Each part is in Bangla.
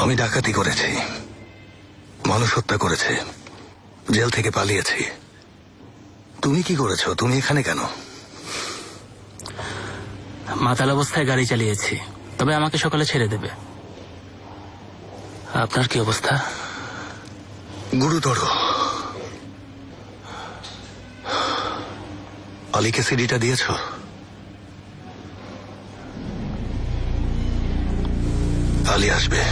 আমি ডাকাতি করেছি, মানুষ হত্যা করেছে, জেল থেকে পালিয়েছি। তুমি কি করেছো? তুমি এখানে কেন? মাতাল অবস্থায় গাড়ি চালিয়েছি, তবে আমাকে সকালে ছেড়ে দেবে। আপনার কি অবস্থা? গুরুতর। আলীকে সিডিটা দিয়েছো? আলী আসবে।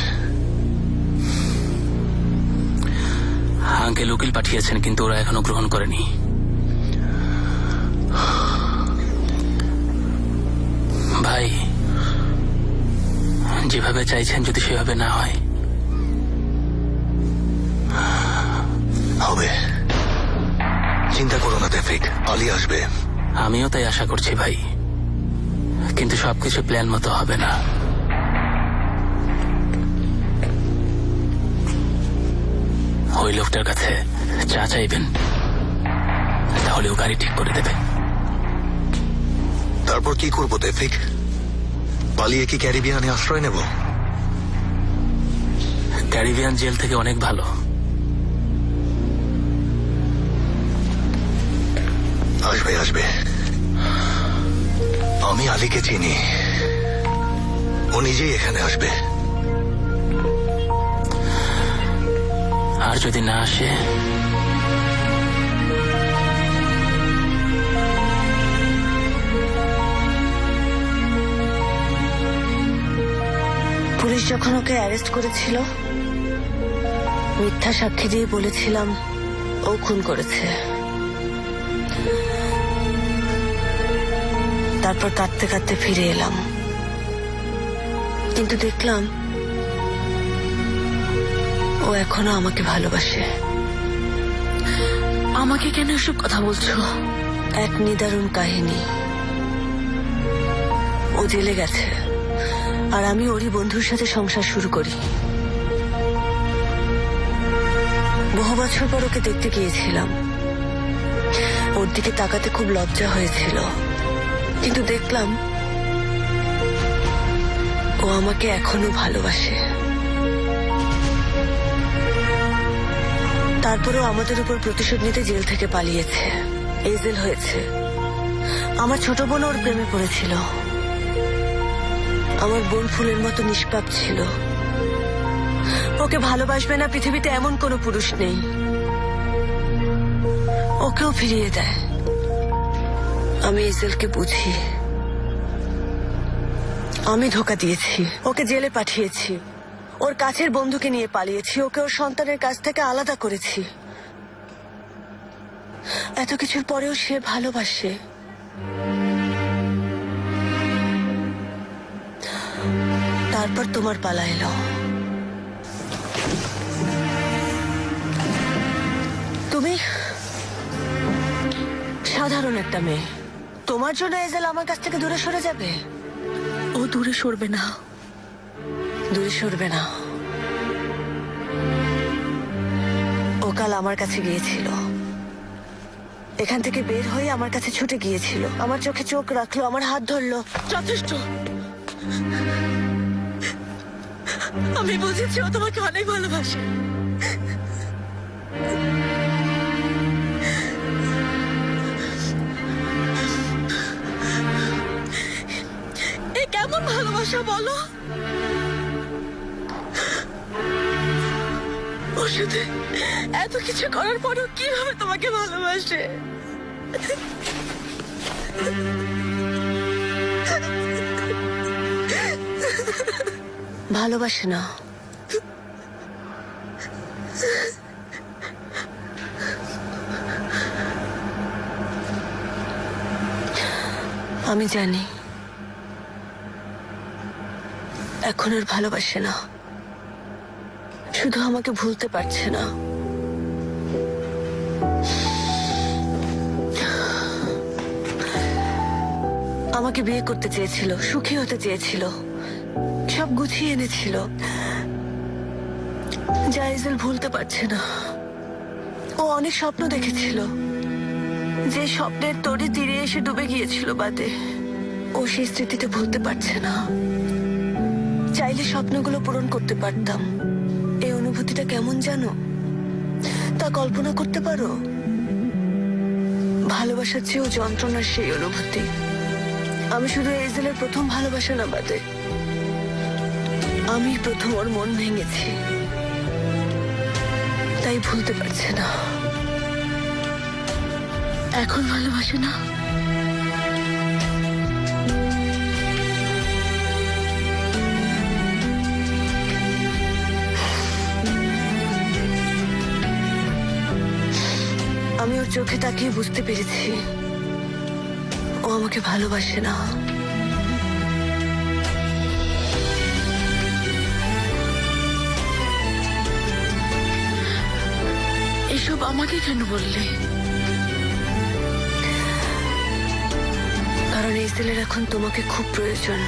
আঙ্কেল উকিল পাঠিয়েছেন, কিন্তু ওরা এখনো গ্রহণ করেনি। ভাই, যেভাবে চাইছেন যদি সেভাবে না হয়। হবে, চিন্তা করো না তৌফিক, আলী আসবে। আমিও তাই আশা করছি ভাই, কিন্তু সবকিছু প্ল্যান মতো হবে না। ওই লোকটার কাছে চা চাইবেন, তাহলে ও গাড়ি ঠিক করে দেবে। তারপর কি করবো তৌফিক? পালিয়ে কি ক্যারিবিয়ানে আশ্রয় নেব? ক্যারিবিয়ান জেল থেকে অনেক ভালো। আসবে আসবে, আমি আলীকে চিনি, ও নিজেই এখানে আসবে। আর যদি না আসে? পুলিশ যখন ওকে অ্যারেস্ট করেছিল, মিথ্যা সাক্ষী দিয়ে বলেছিলাম ও খুন করেছে। তারপর কাঁদতে কাঁদতে ফিরে এলাম, কিন্তু দেখলাম ও এখনো আমাকে ভালোবাসে। আমাকে কেন এসব কথা বলছো? এক নিদারুণ কাহিনী। ও জেলে গেছে, আর আমি ওরই বন্ধুর সাথে সংসার শুরু করি। বহু বছর পর ওকে দেখতে গিয়েছিলাম, ওর দিকে তাকাতে খুব লজ্জা হয়েছিল, কিন্তু দেখলাম ও আমাকে এখনো ভালোবাসে। তারপরেও আমাদের উপর প্রতিশোধ নিতে জেল থেকে পালিয়েছে, এজেল হয়েছে। আমার ছোট বোন ওর প্রেমে পড়েছিল। আমার বোন ফুলের মতো নিষ্পাপ ছিল। ওকে ভালোবাসবে না পৃথিবীতে এমন কোনো পুরুষ নেই। ওকেও ফিরিয়ে দেয়। আমি এজেলকে বুঝি। আমি ধোঁকা দিয়েছি, ওকে জেলে পাঠিয়েছি, ওর কাছের বন্ধুকে নিয়ে পালিয়েছি, ওকে ওর সন্তানের কাছ থেকে আলাদা করেছি। এত কিছুর পরেও সে ভালোবাসে। তারপর তোমার পালা এলো। তুমি সাধারণ একটা মেয়ে, তোমার জন্য এজেল আমার কাছ থেকে দূরে সরে যাবে? ও দূরে সরবে না, দূরে সরবে না। ও কাল আমার কাছে গিয়েছিল, এখান থেকে বের হয়ে আমার কাছে ছুটে গিয়েছিল, আমার চোখে চোখ রাখলো, আমার হাত ধরলো। যথেষ্ট, আমি বুঝেছি ও তোমাকে অনেক ভালোবাসে। এ কেমন ভালোবাসা বলো? ওর সাথে এত কিছু করার পরেও কিভাবে তোমাকে ভালোবাসে? ভালোবাসে না। আমি জানি এখন আর ভালোবাসে না, শুধু আমাকে ভুলতে পারছে না। আমাকে বিয়ে করতে চেয়েছিল, সুখী হতে চেয়েছিল, সব গুছিয়ে এনেছিল, যা এজেল ভুলতে পারছে না। ও অনেক স্বপ্ন দেখেছিল, যে স্বপ্নের তরি তীরে এসে ডুবে গিয়েছিল বাদে। ও সেই স্মৃতিতে ভুলতে পারছে না। চাইলে স্বপ্নগুলো পূরণ করতে পারতাম, অনুভূতিটা কেমন জানো? তা কল্পনা করতে পারো? ভালোবাসার চেয়েও যন্ত্রণার সেই অনুভূতি। আমি শুধু এজেলের প্রথম ভালোবাসা না বাদে, আমি প্রথম ওর মন ভেঙেছি, তাই ভুলতে পারছে না। এখন ভালোবাসে না। আমি ওর চোখে তাকিয়ে বুঝতে পেরেছি ও আমাকে ভালোবাসে না। এসব আমাকে কেন বললে? কারণ এই ছেলের এখন তোমাকে খুব প্রয়োজন।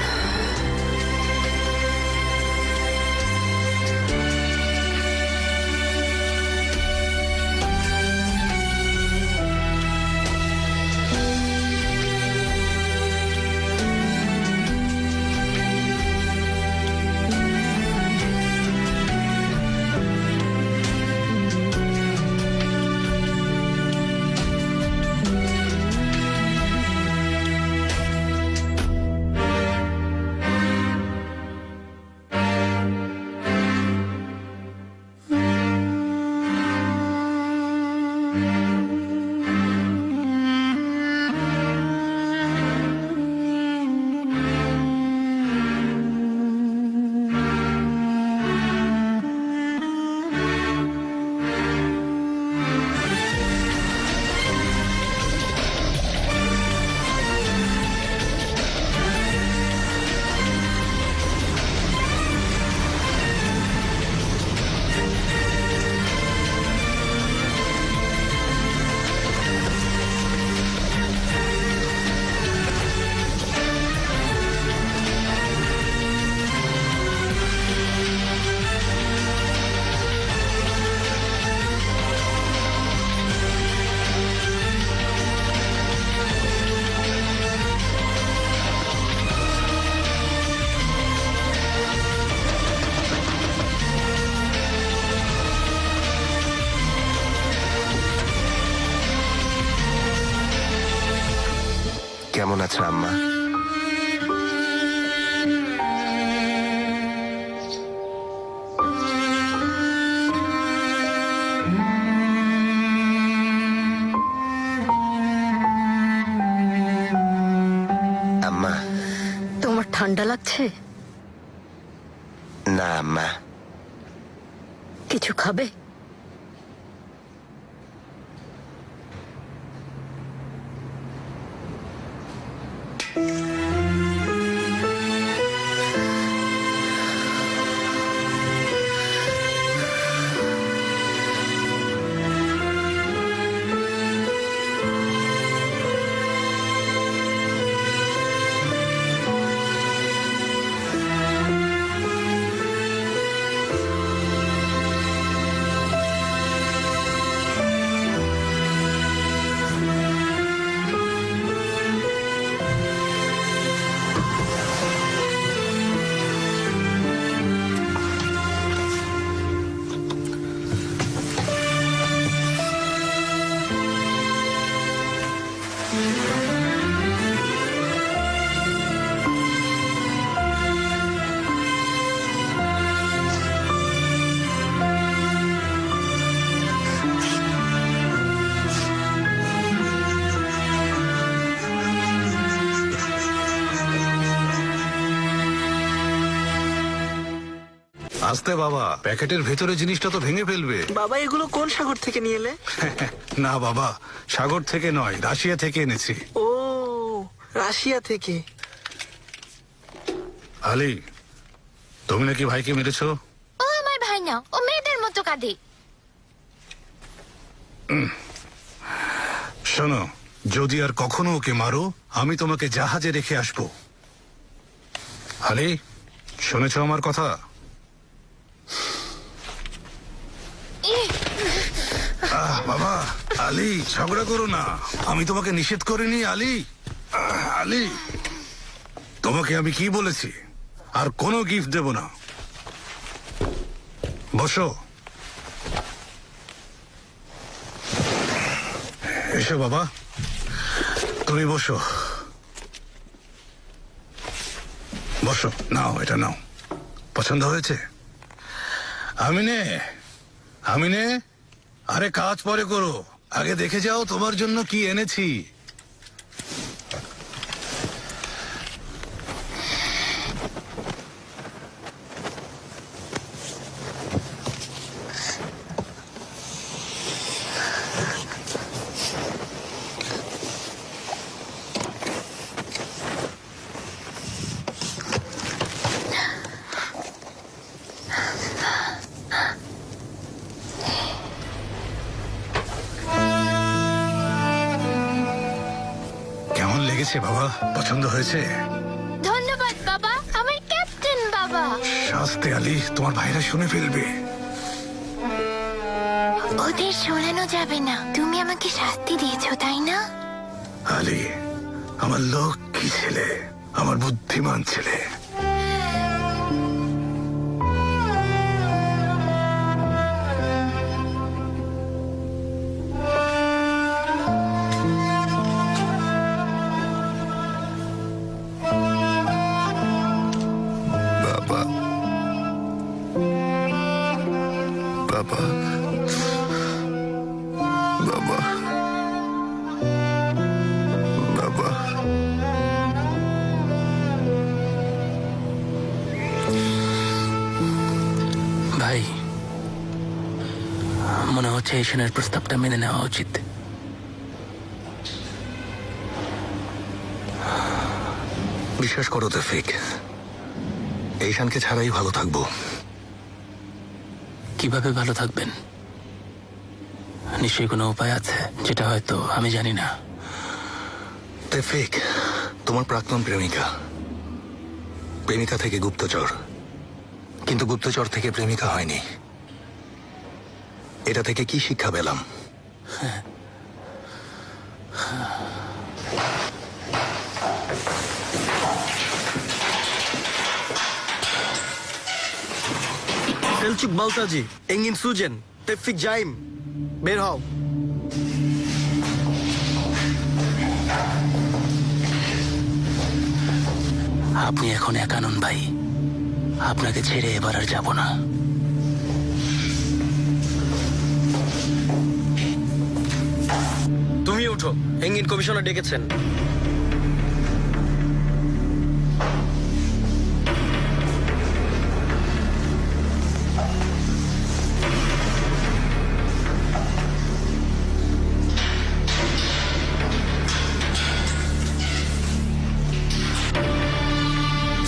কেমন আছো আম্মা? আম্মা, তোমার ঠান্ডা লাগছে? না আম্মা। কিছু খাবে? আস্তে বাবা, প্যাকেটের ভেতরে জিনিসটা তো ভেঙে ফেলবে। বাবা, এগুলো কোন সাগর থেকে নিয়ে এলে? না বাবা, সাগর থেকে নয়, রাশিয়া থেকে এনেছি। ও, রাশিয়া থেকে। আলি, তুমি নাকি ভাইকে মেরেছো? ও আমার ভাই না, ও মেয়েদের মতো কাঁদে। শোনো, যদি আর কখনো ওকে মারো, আমি তোমাকে জাহাজে রেখে আসবো। আলি, শুনেছো আমার কথা? বাবা, আলি ঝগড়া করো না, আমি তোমাকে নিষেধ করিনি। আলি, আলি, তোমাকে আমি কি বলেছি? আর কোনো গিফট দেব না। বসো। এসো বাবা, তুমি বসো। বসো, নাও এটা নাও। পছন্দ হয়েছে? আমিনে, আমিনে, আরে কাজ পরে করো, আগে দেখে যাও তোমার জন্য কি এনেছি। কেমন লেগেছে বাবা? পছন্দ হয়েছে? ধন্যবাদ বাবা, আমার ক্যাপ্টেন বাবা। শাস্তে আলী, তোমার ভাইরা শুনে ফেলবে। ওদের শোনানো যাবে না, তুমি আমাকে শাস্তি দিয়েছো তাই না? আলী আমার লক্ষ্মী ছেলে, আমার বুদ্ধিমান ছেলে। বাবা, বাবা, বাবা, বাবা। ভাই, মনে হচ্ছে ঈশানের প্রস্তাবটা মেনে নেওয়া উচিত। বিশ্বাস করো তৌফিক, ঈশানকে ছাড়াই ভালো থাকবো। কিভাবে ভালো থাকবেন? নিশ্চয়ই কোনো উপায় আছে যেটা হয়তো আমি জানি না। তৌফিক, তোমার প্রাক্তন প্রেমিকা, প্রেমিকা থেকে গুপ্তচর, কিন্তু গুপ্তচর থেকে প্রেমিকা হয়নি। এটা থেকে কি শিক্ষা পেলাম? সেলচুক বালতাজি, এঙ্গিন সুজেন, তেফিক জাইম, বের হও। আপনি এখন একানন ভাই, আপনাকে ছেড়ে এবার আর যাব না। তুমি ওঠো, এঙ্গিন কমিশনার ডেকেছেন।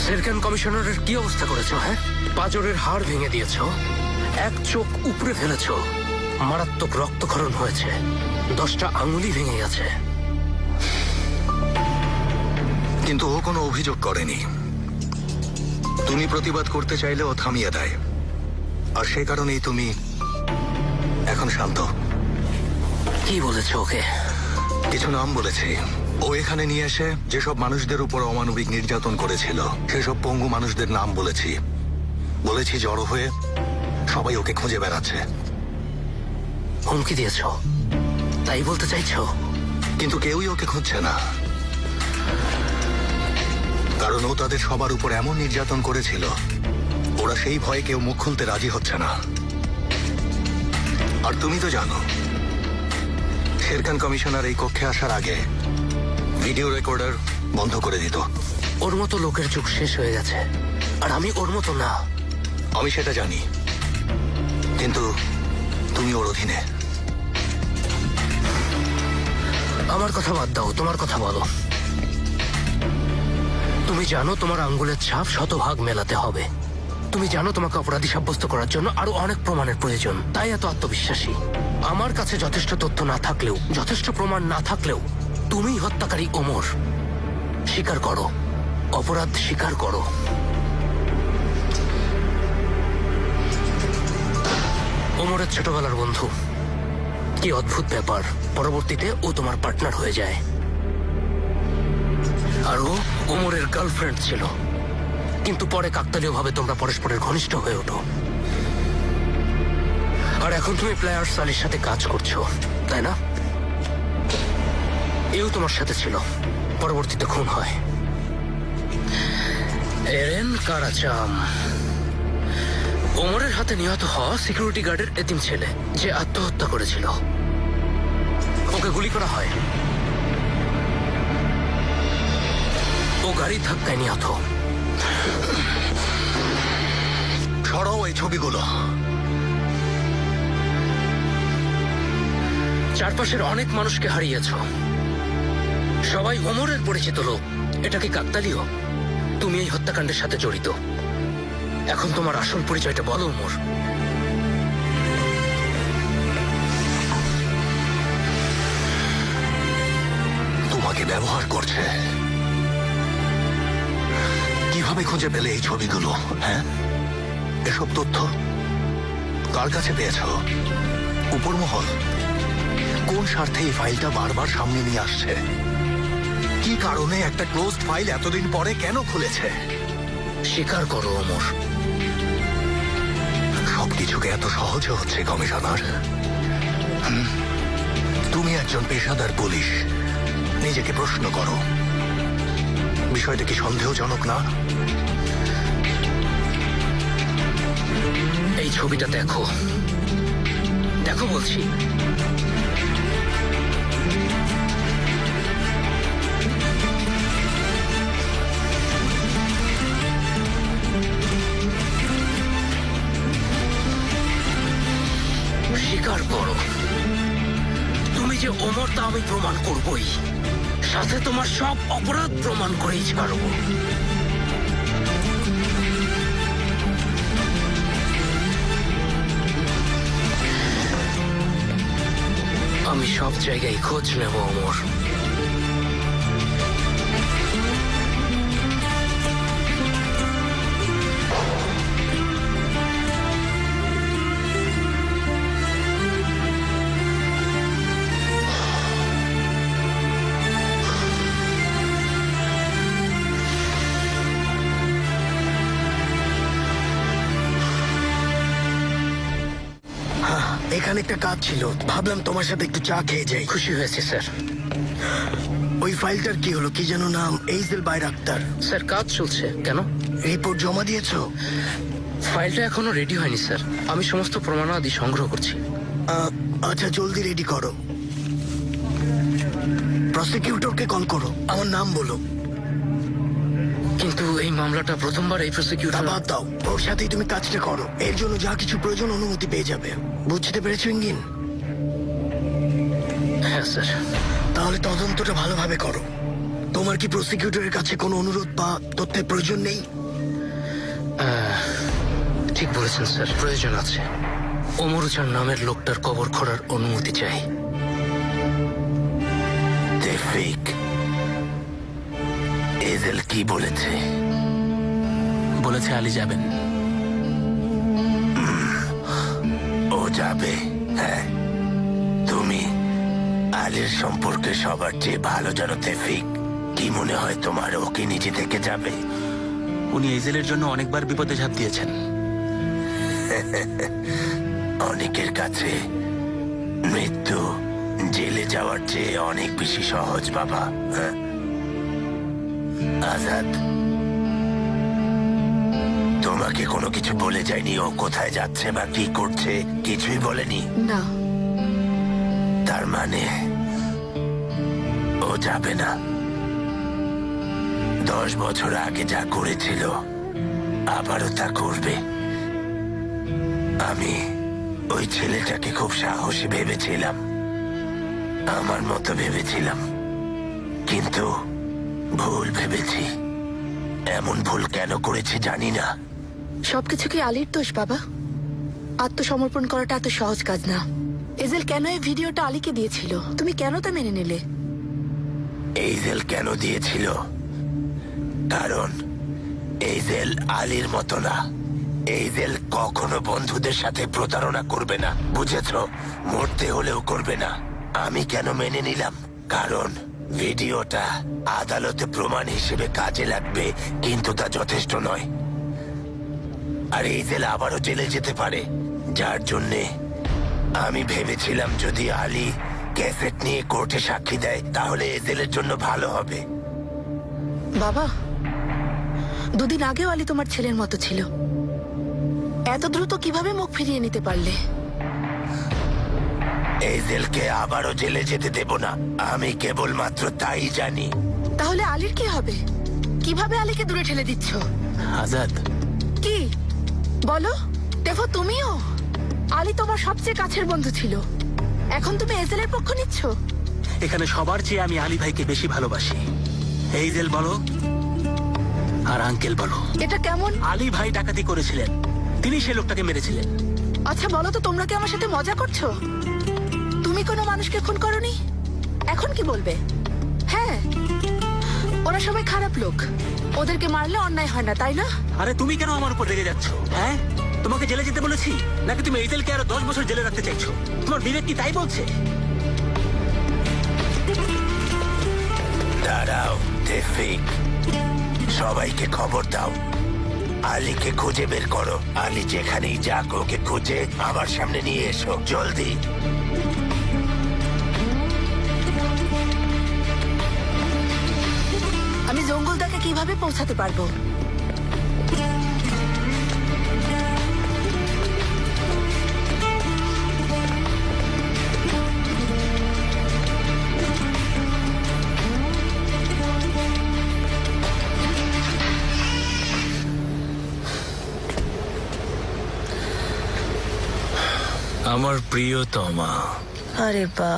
সেরকান কমিশনারের কি অবস্থা করেছো? হ্যাঁ, পাঁজরের হাড় ভেঙে দিয়েছো, এক চোখ উপড়ে ফেলেছো, মারাত্মক রক্তক্ষরণ হয়েছে, 10টা আঙুলি ভেঙে গেছে। কিন্তু ও কোনো অভিযোগ করেনি। তুমি প্রতিবাদ করতে চাইলে ও থামিয়ে দেয়, আর সে কারণেই তুমি এখন শান্ত। কি বলেছো ওকে? কিছু নাম বলেছি। ও এখানে নিয়ে এসে যেসব মানুষদের উপর অমানবিক নির্যাতন করেছিল সেসব পঙ্গু মানুষদের নাম বলেছি। বলেছি জড়ো হয়ে সবাই ওকে খুঁজে বেড়াচ্ছে। হুমকি দিয়েছো তাই বলতে চাইছো? কিন্তু কেউই ওকে খুঁজছে না, কারণ ও তাদের সবার উপর এমন নির্যাতন করেছিল, ওরা সেই ভয়ে কেউ মুখ খুলতে রাজি হচ্ছে না। আর তুমি তো জানো, শেরখান কমিশনার এই কক্ষে আসার আগে ভিডিও রেকর্ডার বন্ধ করে দিত। ওর মতো লোকের যুগ শেষ হয়ে গেছে, আর আমি ওর মতো না। আমি সেটা জানি, কিন্তু তুমি ওর অধীনে। আমার কথা বাদ দাও, তোমার কথা বলো। তুমি জানো তোমার আঙ্গুলের ছাপ 100 মেলাতে হবে। তুমি জানো তোমাকে অপরাধী সাব্যস্ত করার জন্য আরো অনেক প্রমাণের প্রয়োজন, তাই এত আত্মবিশ্বাসী। আমার কাছে যথেষ্ট তথ্য না থাকলেও, যথেষ্ট প্রমাণ না থাকলেও, তুমি হত্যাকারী ওমর। স্বীকার করো, অপরাধ স্বীকার করো। ওমরের ছোটবেলার বন্ধু। কি অদ্ভুত ব্যাপার, পরবর্তীতে ও তোমার পার্টনার হয়ে যায়। আর ও ওমরের গার্লফ্রেন্ড ছিল, কিন্তু পরে কাকতালীয় ভাবে তোমরা পরস্পরের ঘনিষ্ঠ হয়ে ওঠো। আর এখন তুমি প্লেয়ার সালির সাথে কাজ করছো, তাই না? এও তোমার সাথে ছিল, পরবর্তীতে খুন হয়। এরেন কারাচাম, ওমরের হাতে নিহত হওয়া সিকিউরিটি গার্ডের এতিম ছেলে, যে আত্মহত্যা করেছিল। ওকে গুলি করা হয়, ও গাড়ির ধাক্কায় নিহত। সরাও এই ছবিগুলো। চারপাশের অনেক মানুষকে হারিয়েছ, সবাই ওমরের পরিচিত লোক। এটা কি কাকতালীয়? তুমি এই হত্যাকাণ্ডের সাথে জড়িত। এখন তোমার আসল পরিচয়টা বলো ওমর। তোমাকে ব্যবহার করছে। কিভাবে খুঁজে পেলে এই ছবিগুলো? হ্যাঁ, এসব তথ্য কার কাছে পেয়েছ? উপরমহল কোন স্বার্থে এই ফাইলটা বারবার সামনে নিয়ে আসছে? কি কারণে একটা ক্লোজড ফাইল এতদিন পরে কেন খুলেছে? স্বীকার করো ওমর। সবকিছুকে এত সহজে হচ্ছে কমিশনার। তুমি একজন পেশাদার পুলিশ, নিজেকে প্রশ্ন করো, বিষয়টা কি সন্দেহজনক না? এই ছবিটা দেখো, দেখো বলছি। স্বীকার করো, তুমি যে ওমর তা আমি প্রমাণ করবই, সাথে তোমার সব অপরাধ প্রমাণ করেই ছাড়ব। আমি সব জায়গায় খোঁজ নেব ওমর। এখানে একটা কাজ ছিল, ভাবলাম তোমার সাথে একটু চা খেয়ে যাই। খুশি হয়েছে স্যার। ওই ফাইলটার কি হলো? কি যেন নাম? এইজেল বাইরাক্তার। স্যার কাজ চলছে। কেন? রিপোর্ট জমা দিয়েছো? ফাইলটা এখনো রেডি হয়নি স্যার, আমি সমস্ত প্রমাণাদি সংগ্রহ করছি। আচ্ছা, জলদি রেডি করো। প্রসিকিউটরকে কল করো, আমার নাম বলো। কিন্তু এই মামলাটা প্রথমবার এই তা প্রসিকিউটর। বাদ দাও, ওর সাথেই তুমি কাজটা করো। এর জন্য যা কিছু প্রয়োজন অনুমতি পেয়ে যাবে। বুঝতে পেরেছো ইঙ্গিন? হ্যাঁ স্যার। তাহলে তদন্তটা ভালোভাবে করো। তোমার কি প্রসিকিউটরের কাছে কোনো অনুরোধ বা তথ্যের প্রয়োজন নেই? ঠিক বলেছেন স্যার, প্রয়োজন আছে। ওমরুচার নামের লোকটার কবর খোঁড়ার অনুমতি চাই। এজেল কি বলেছে? বলেছে আলী যাবেন। ও যাবে? হ্যাঁ, তুমি আলীর সম্পর্কে সবার চেয়ে ভালো জানো তেফিক। কি মনে হয় তোমার, ও কি নিজে থেকে যাবে? উনি এজেলের জন্য অনেকবার বিপদে ঝাঁপ দিয়েছেন। অনেকের কাছে মৃত্যু জেলে যাওয়ার চেয়ে অনেক বেশি সহজ বাবা। হ্যাঁ আজাদ, তোমাকে কোনো কিছু বলে যায়নি ও কোথায় যাচ্ছে বা কি করছে? কিছুই বলেনি? না। তার মানে ও যাবে না। 10 বছর আগে যা করেছিল আবারও তা করবে। আমি ওই ছেলেটাকে খুব সাহসী ভেবেছিলাম, আমার মতো ভেবেছিলাম, কিন্তু ভুল ভেবেছি। এমন ভুল কেন করেছি জানি না। সবকিছু কি আলীর দোষ বাবা? আত্মসমর্পণ করাটা এত সহজ কাজ না। এজেল কেন এই ভিডিওটা আলীকে দিয়েছিল? তুমি কেন তা মেনে নিলে? এইজেল কেন দিয়েছিল? কারণ এইজেল আলীর মতো না। এইজেল কখনো বন্ধুদের সাথে প্রতারণা করবে না, বুঝেছ? মরতে হলেও করবে না। আমি কেন মেনে নিলাম? কারণ ভিডিওটা আদালতে প্রমাণ হিসেবে কাজে লাগবে, কিন্তু তা যথেষ্ট নয়। আর এইজেল আবারও জেলে যেতে পারে, যার জন্যে আমি ভেবেছিলাম যদি আলী ক্যাসেট নিয়ে কোর্টে সাক্ষী দেয় তাহলে এজেলের জন্য ভালো হবে। বাবা, দুদিন আগেও আলী তোমার ছেলের মতো ছিল। এত দ্রুত কিভাবে মুখ ফিরিয়ে নিতে পারলে? এজেলকে আবারও জেলে যেতে দেব না, আমি কেবলমাত্র তাই জানি। তাহলে আলীর কি হবে? কিভাবে আলীকে দূরে ঠেলে দিচ্ছ? আজাদ, কি বলো? দেখো, তুমিও। আলী তোমার সবচেয়ে কাছের বন্ধু ছিল, এখন তুমি এজেলের পক্ষ নিচ্ছ। এখানে সবার চেয়ে আমি আলী ভাইকে বেশি ভালোবাসি। এইজেল বলো আর আঙ্কেল বলো, এটা কেমন? আলী ভাই ডাকাতি করেছিলেন, তিনি সে লোকটাকে মেরেছিলেন। আচ্ছা বলো তো, তোমরা কি আমার সাথে মজা করছো? তুমি কোনো মানুষকে খুন করনি, এখন কি বলবে? হ্যাঁ, ওরা সবাই খারাপ লোক, ওদেরকে মারলে অন্যায় হয় না, তাই না? আরে তুমি কেন আমার উপর রেগে যাচ্ছ? হ্যাঁ, তোমাকে জেলে যেতে বলেছি নাকি তুমি এইজেলকে আরো 10 বছর জেলে রাখতে চাইছো? তোমার বিবেক কি তাই বলছে? দাঁড়াও তৌফিক, সবাইকে খবর দাও, আলীকে খুঁজে বের করো। আলী যেখানেই যাক ওকে খুঁজে আমার সামনে নিয়ে এসো, জলদি। আমি জঙ্গলদাকে কিভাবে পৌঁছাতে পারবো? আমার প্রিয়তমা। আরে বা,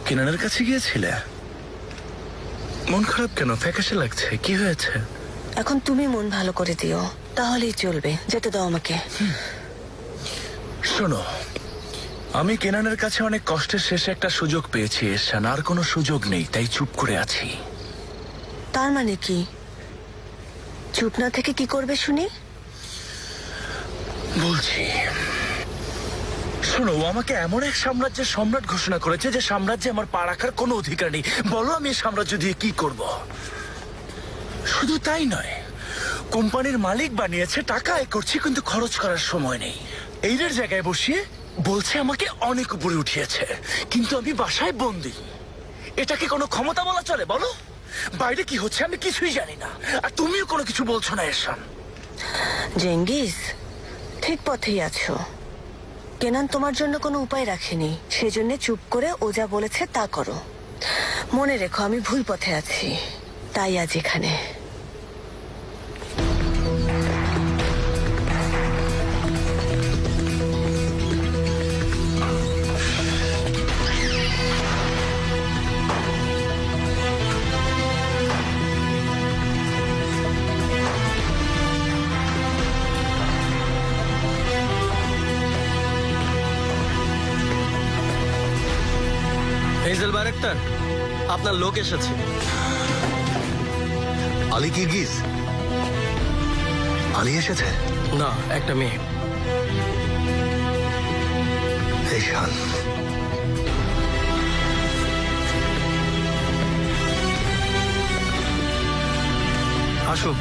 কেনানের কাছে গিয়েছিলে? মন খারাপ কেন? ফ্যাকাশে লাগছে, কি হয়েছে? এখন তুমি মন ভালো করে দিও, তাহলেই চলবে। যেতে দাও আমাকে। শোনো, আমি কেনানের কাছে অনেক কষ্টের শেষে একটা সুযোগ পেয়েছি এরশান, আর কোনো সুযোগ নেই, তাই চুপ করে আছি। তার মানে কি? চুপ না থেকে কি করবে শুনি? বলছি, শোনো, ও আমাকে এমন এক সাম্রাজ্যের সম্রাট ঘোষণা করেছে যে সাম্রাজ্যে আমার পা রাখার কোনো অধিকার নেই। বলো আমি এই সাম্রাজ্য দিয়ে কি করব? শুধু তাই নয়, কোম্পানির মালিক বানিয়েছে, টাকা আয় করছি কিন্তু খরচ করার সময় নেই। এইটার জায়গায় বসিয়ে বলছে আমাকে অনেক উপরে উঠিয়েছে, কিন্তু আমি বাসায় বন্দি। এটাকে কোনো ক্ষমতা বলা চলে বলো? বাইরে কি হচ্ছে আমি কিছুই জানি না, আর তুমিও কোনো কিছু বলছো না এরশান। জেঙ্গিস, ঠিক পথেই আছো। কেনান তোমার জন্য কোনো উপায় রাখেনি, সেজন্য চুপ করে ও যা বলেছে তা করো। মনে রেখো, আমি ভুল পথে আছি, তাই আজ এখানে। হেজেল ডাইরেক্টর, আপনার লোক এসেছে। আলী কিরগিজ? আলী এসেছে? না, একটা মেয়ে। এই শান, আসুক।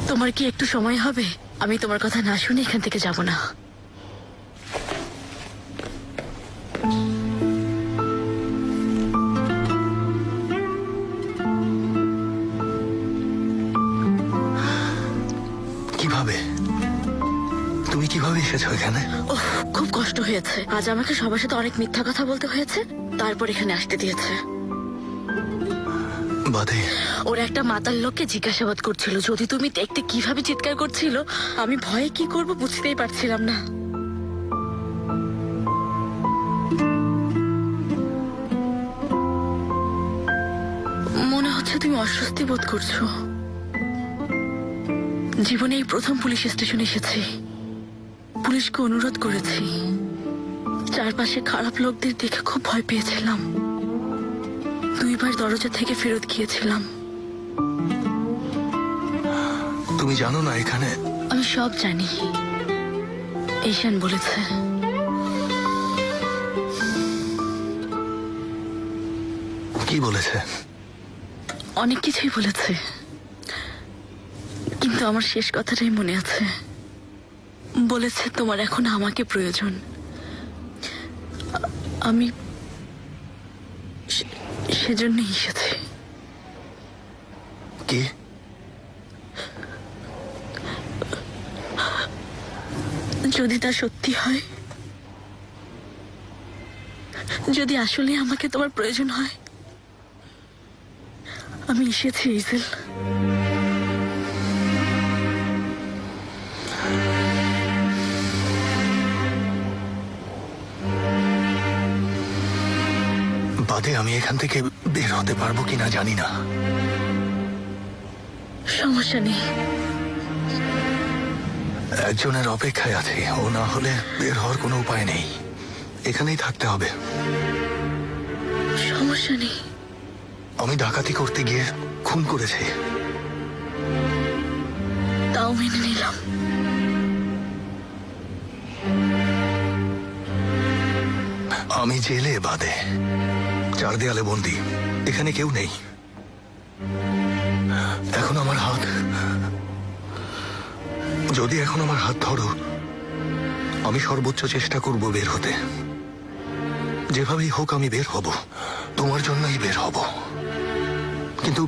তোমার কি একটু সময় হবে? আমি তোমার কথা না শুনে এখান থেকে যাব না। কিভাবে? তুমি কিভাবে এসেছো এখানে? ওহ, খুব কষ্ট হয়েছে। আজ আমাকে সবার সাথে অনেক মিথ্যা কথা বলতে হয়েছে, তারপর এখানে আসতে দিয়েছে। বাদে ওরা একটা মাতাল লোককে জিজ্ঞাসাবাদ করছিল। যদি তুমি দেখতে কিভাবে চিৎকার করছিল, আমি ভয়ে কি করব বুঝতেই পারছিলাম না। মনে হচ্ছে তুমি অস্বস্তি বোধ করছো। জীবনে এই প্রথম পুলিশ স্টেশনে এসেছি। পুলিশকে অনুরোধ করেছি। চারপাশে খারাপ লোকদের দেখে খুব ভয় পেয়েছিলাম। 2 বার দরজা থেকে ফেরত গিয়েছিলাম। তুমি জানো না এখানে আমি সব জানি। ঈশান বলেছে। কি বলেছে? অনেক কিছুই বলেছে, কিন্তু আমার শেষ কথাটাই মনে আছে। বলেছে তোমার এখন আমাকে প্রয়োজন। আমি সেজন্যই এসেছি। কি? যদি তা সত্যি হয়, যদি আসলে আমাকে তোমার প্রয়োজন হয়, আমি এসেছি ইজেল। বাদে আমি এখান থেকে বের হতে পারবো কিনা জানি না। সমস্যা নেই। একজনের অপেক্ষায় আছে, ও না হলে বের হওয়ার কোনো উপায় নেই। এখানেই থাকতে হবে। সমস্যা নেই। আমি ডাকাতি করতে গিয়ে খুন করেছি। তাও মেনে নিলাম। আমি জেলে বাদে, চার দেয়ালে বন্দি, এখানে কেউ নেই। এখন আমার হাত, যদি এখন আমার হাত ধরো, আমি সর্বোচ্চ চেষ্টা করব বের হতে। যেভাবেই হোক আমি বের হব, তোমার জন্যই বের হব। কিন্তু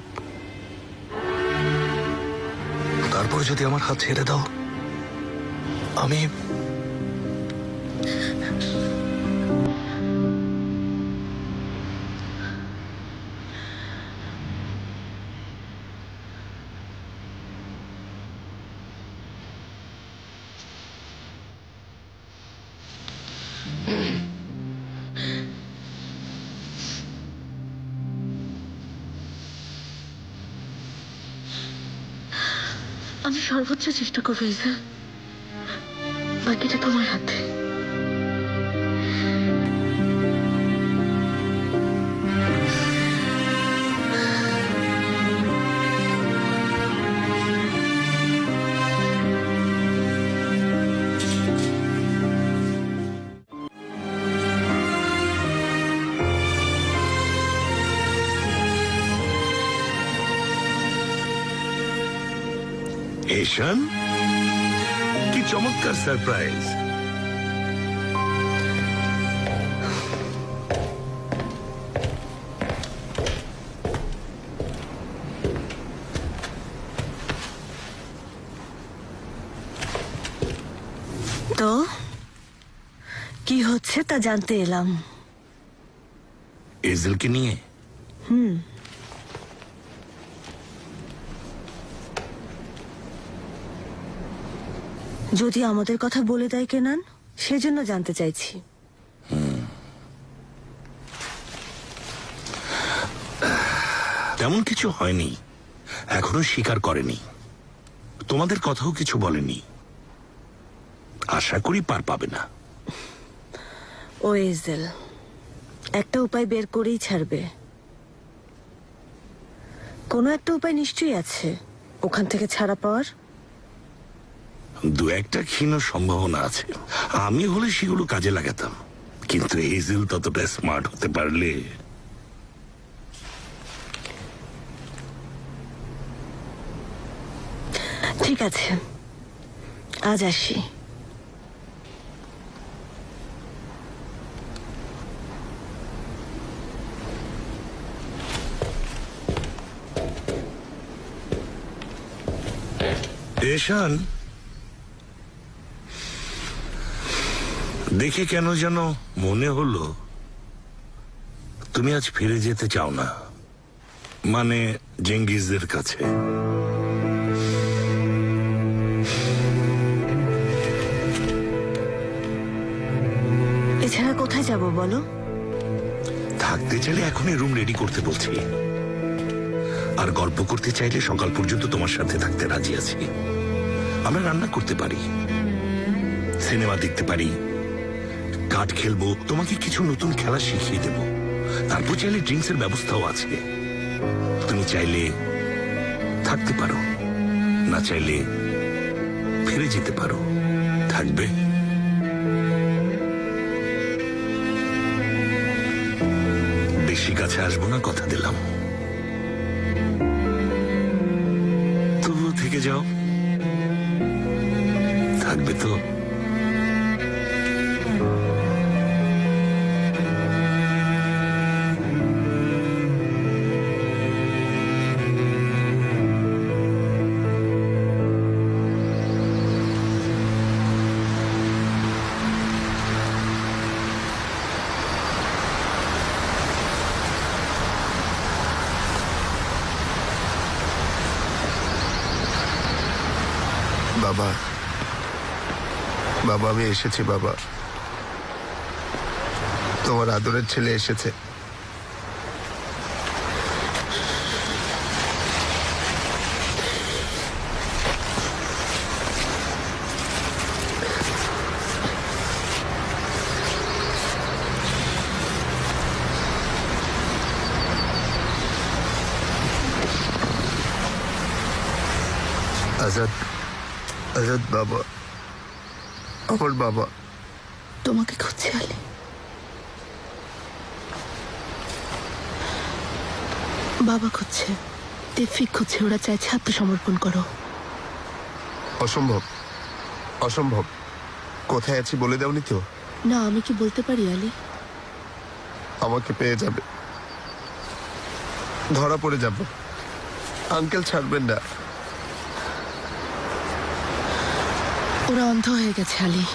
তারপর যদি আমার হাত ছেড়ে দাও, আমি আমি সর্বোচ্চ চেষ্টা করবো ইজেল। বাকিটা তোমার হাতে। ঈশান, কি চমৎকার সারপ্রাইজ। তো কি হচ্ছে তা জানতে এলাম। এজেলকে নিয়ে? যদি আমাদের কথা বলে দেয় কেনান, সেজন্য জানতে চাইছি। তেমন কিছু হয়নি, এখনো স্বীকার করেনি। তোমাদের কথাও কিছু বলেনি। আশা করি পার পাবে না। ও ইজেল একটা উপায় বের করেই ছাড়বে। কোনো একটা উপায় নিশ্চয়ই আছে ওখান থেকে ছাড়া পাওয়ার। দু একটা ক্ষীণ সম্ভাবনা আছে। আমি হলে সেগুলো কাজে লাগাতাম, কিন্তু এজেল ততটা স্মার্ট হতে পারলে। ঠিক আছে, আজ আসি। ঈশান, দেখে কেন যেন মনে হলো তুমি আজ ফিরে যেতে চাও না, মানে জেঙ্গিজদের কাছে। এছাড়া কোথায় যাব বলো? থাকতে চাইলে এখনই রুম রেডি করতে বলছি, আর গল্প করতে চাইলে সকাল পর্যন্ত তোমার সাথে থাকতে রাজি আছি। আমরা রান্না করতে পারি, সিনেমা দেখতে পারি, কার্ড খেলবো, তোমাকে কিছু নতুন খেলা শিখিয়ে দেব। তারপর চাইলে ড্রিঙ্কসের ব্যবস্থাও আছে। তুমি চাইলে থাকতে পারো। না চাইলে ফিরে যেতে পারো। থাকবে? বেশি কাছে আসবো না, কথা দিলাম। তবুও থেকে যাও। থাকবে তো? বাবা, বাবা আমি এসেছি বাবা। তোমার আদরের ছেলে এসেছে। আজাদ, আজাদ বাবা, আমার বাবা। তোমাকে খুঁজছে আলী। বাবা খুঁজছে, তৌফিক খুঁজছে, ওরা চাইছে আত্মসমর্পণ করো। অসম্ভব, অসম্ভব। কোথায় আছি বলে দাওনি তো? না, আমি কি বলতে পারি আলী? আমাকে পেয়ে যাবে, ধরা পড়ে যাব। আঙ্কেল ছাড়বেন না। ওরা অন্ধ হয়ে গেছে আলী,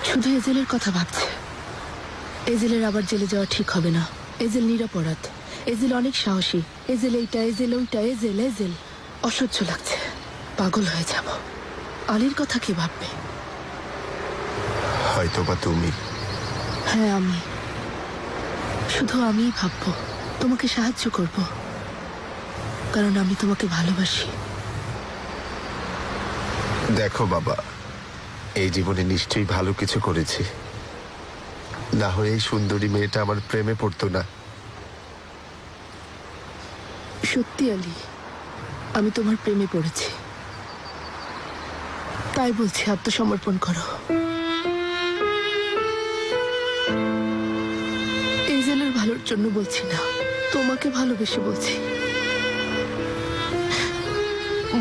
শুধু এজেলের কথা ভাবছে। এজেলের আবার জেলে যাওয়া ঠিক হবে না। এজেল নিরপরাধ, এজেল অনেক সাহসী। এজেল এইটা, এজেল ওইটা, এজেল এজেল। অসহ্য লাগছে, পাগল হয়ে যাব। আলীর কথা কি ভাববে? হয়তো বা তুমি। হ্যাঁ আমি, শুধু আমিই ভাববো, তোমাকে সাহায্য করব, কারণ আমি তোমাকে ভালোবাসি। দেখো বাবা, এই জীবনে নিশ্চয়ই ভালো কিছু করেছি, না হয়ে এই সুন্দরী মেয়েটা আমার প্রেমে পড়তো না। সত্যি আলী, আমি তোমার প্রেমে পড়েছি, তাই বলছি আত্মসমর্পণ করো। এই জেলের ভালোর জন্য বলছি না, তোমাকে ভালোবেসে বলছি।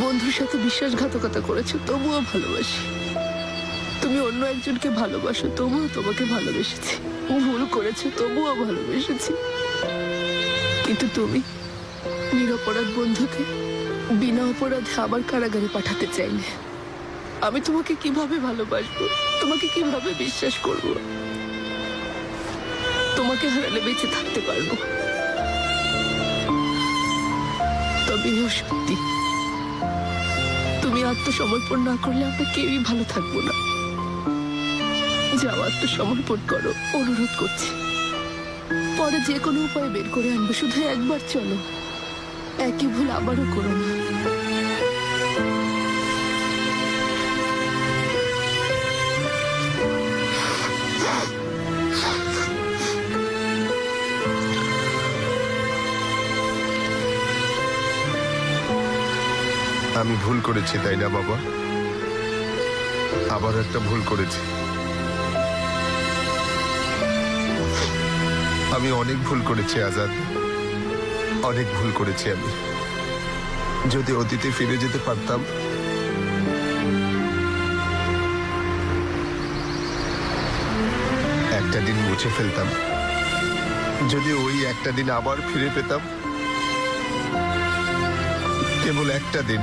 বন্ধুর সাথে বিশ্বাসঘাতকতা করেছো, তবুও ভালোবাসি। তুমি অন্য একজনকে ভালোবাসো, তবুও তোমাকে ভালোবেসেছি। ভুল করেছো, তবুও ভালোবেসেছি। কিন্তু তুমি নিরপরাধ বন্ধুকে বিনা অপরাধে আবার কারাগারে পাঠাতে চাইলে আমি তোমাকে কিভাবে ভালোবাসবো? তোমাকে কিভাবে বিশ্বাস করব? তোমাকে হারালে বেঁচে থাকতে পারবো, তবে এও সত্যি, তুমি আত্মসমর্পণ না করলে আমরা কেউই ভালো থাকবো না। যাও, আত্মসমর্পণ করো, অনুরোধ করছি। পরে যে কোনো উপায় বের করে আনবো, শুধু একবার চলো। একই ভুল আবারও করো না। আমি ভুল করেছি, তাই না বাবা? আবার একটা ভুল করেছি। আমি অনেক ভুল করেছি আজাদ, অনেক ভুল করেছি আমি। যদি অতীতে ফিরে যেতে পারতাম, একটা দিন মুছে ফেলতাম। যদি ওই একটা দিন আবার ফিরে পেতাম, কেবল একটা দিন।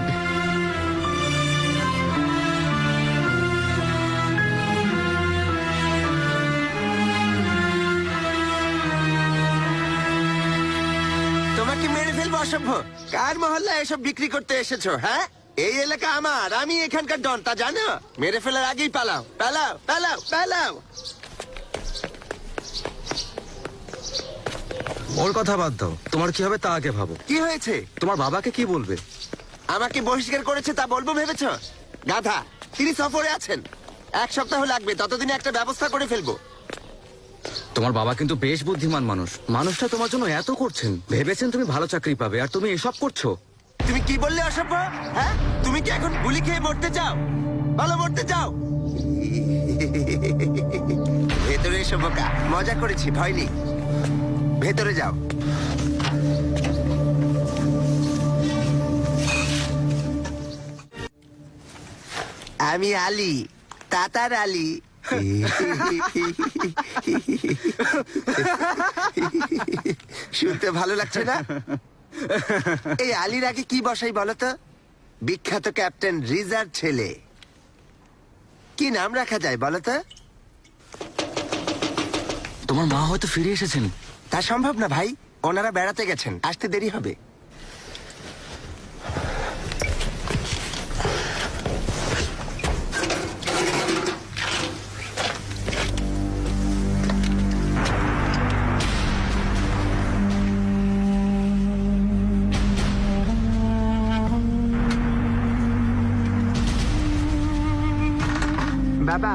তোমাকে মেরে ফেলবো অসভ্য। কার মহল্লা এসব বিক্রি করতে এসেছো? হ্যাঁ, এই এলাকা আমার, আমি এখানকার ডন, তা জানো? মেরে ফেলার আগেই পালাও, পালাও, পালাও, পালাও। ওর কথা বাদ দাও, তোমার কি হবে তা আগে ভাবো। কি হয়েছে? তোমার বাবাকে কি বলবে? আমাকে বহিষ্কার করেছে তা বলবো ভেবেছ? গাধা, তিনি সফরে আছেন, 1 সপ্তাহ লাগবে, ততদিনে একটা ব্যবস্থা করে ফেলবো। তোমার বাবা কিন্তু বেশ বুদ্ধিমান মানুষ। মানুষটা তোমার জন্য এত করছেন, ভেবেছেন তুমি ভালো চাকরি পাবে, আর তুমি এসব করছো। তুমি কি বললে অসভ্য? হ্যাঁ, তুমি কি এখন গুলি খেয়ে মরতে চাও? ভালো মরতে চাও? ভেতরে এসো বোকা, মজা করেছি, ভয় নেই। ভেতরে যাও। আমি আলী, তাতার আলী। শুনতে ভালো লাগছে না? এই আলীর আগে কি বসাই বলো তো? বিখ্যাত ক্যাপ্টেন রিজার ছেলে। কি নাম রাখা যায় বলো তো? তোমার মা হয়তো ফিরে এসেছেন। তা সম্ভব না ভাই, ওনারা বেড়াতে গেছেন, আসতে দেরি হবে। বাবা,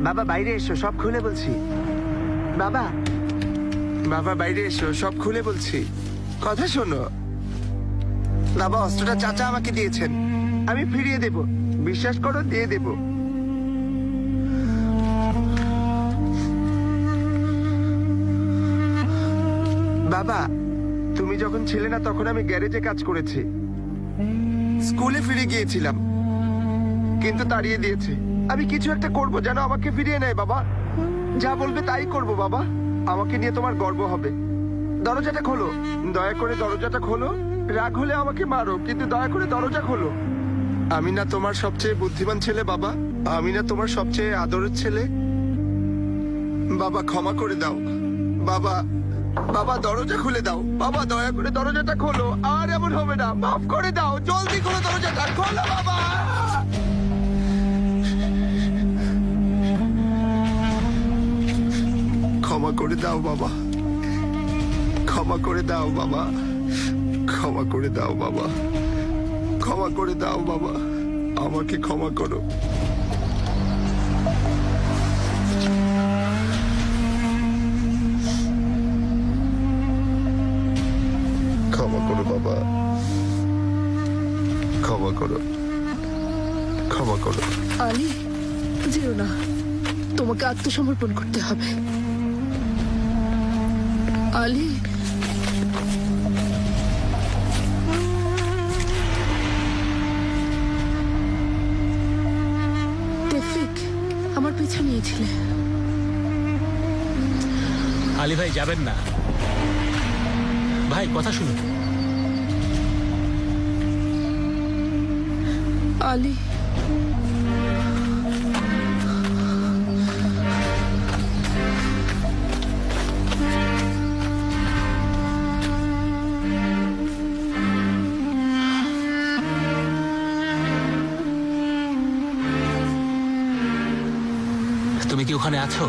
বাবা বাইরে এসো, সব খুলে বলছি। বাবা, বাবা বাইরে এসো, সব খুলে বলছি, কথা শোনো। বাবা, অস্ত্রটা চাচা আমাকে দিয়েছেন, আমি ফিরিয়ে দেব, বিশ্বাস করো, দিয়ে দেব। বাবা, তুমি যখন ছিলে না তখন আমি গ্যারেজে কাজ করেছি, স্কুলে ফিরে গিয়েছিলাম, কিন্তু তাড়িয়ে দিয়েছে। আমি কিছু একটা করব যেন আমাকে ফিরিয়ে নেয়। বাবা, যা বলবে তাই করব। বাবা, আমাকে নিয়ে তোমার গর্ব হবে। দরজাটা খোলো, দয়া করে দরজাটা খোলো। রাগ হলে আমাকে মারো, কিন্তু দয়া করে দরজা খোলো। আমি না তোমার সবচেয়ে বুদ্ধিমান ছেলে বাবা, আমি না তোমার সবচেয়ে আদরের ছেলে। বাবা, ক্ষমা করে দাও। বাবা, বাবা দরজা খুলে দাও। বাবা, দয়া করে দরজাটা খোলো, আর এমন হবে না, মাফ করে দাও। জলদি খোলো দরজাটা, খোলো বাবা। ক্ষমা করে দাও বাবা, ক্ষমা করে দাও বাবা, ক্ষমা করে দাও বাবা, ক্ষমা করে দাও বাবা, আমাকে ক্ষমা করো। ক্ষমা করো বাবা, ক্ষমা করো, ক্ষমা করো। আলী, যেও না, তোমাকে আত্মসমর্পণ করতে হবে। আলী, তেফিক, আমার পিছু নিয়েছিলে। আলী ভাই যাবেন না ভাই, কথা শুনুন। আলী, তুমি কি ওখানে আছো?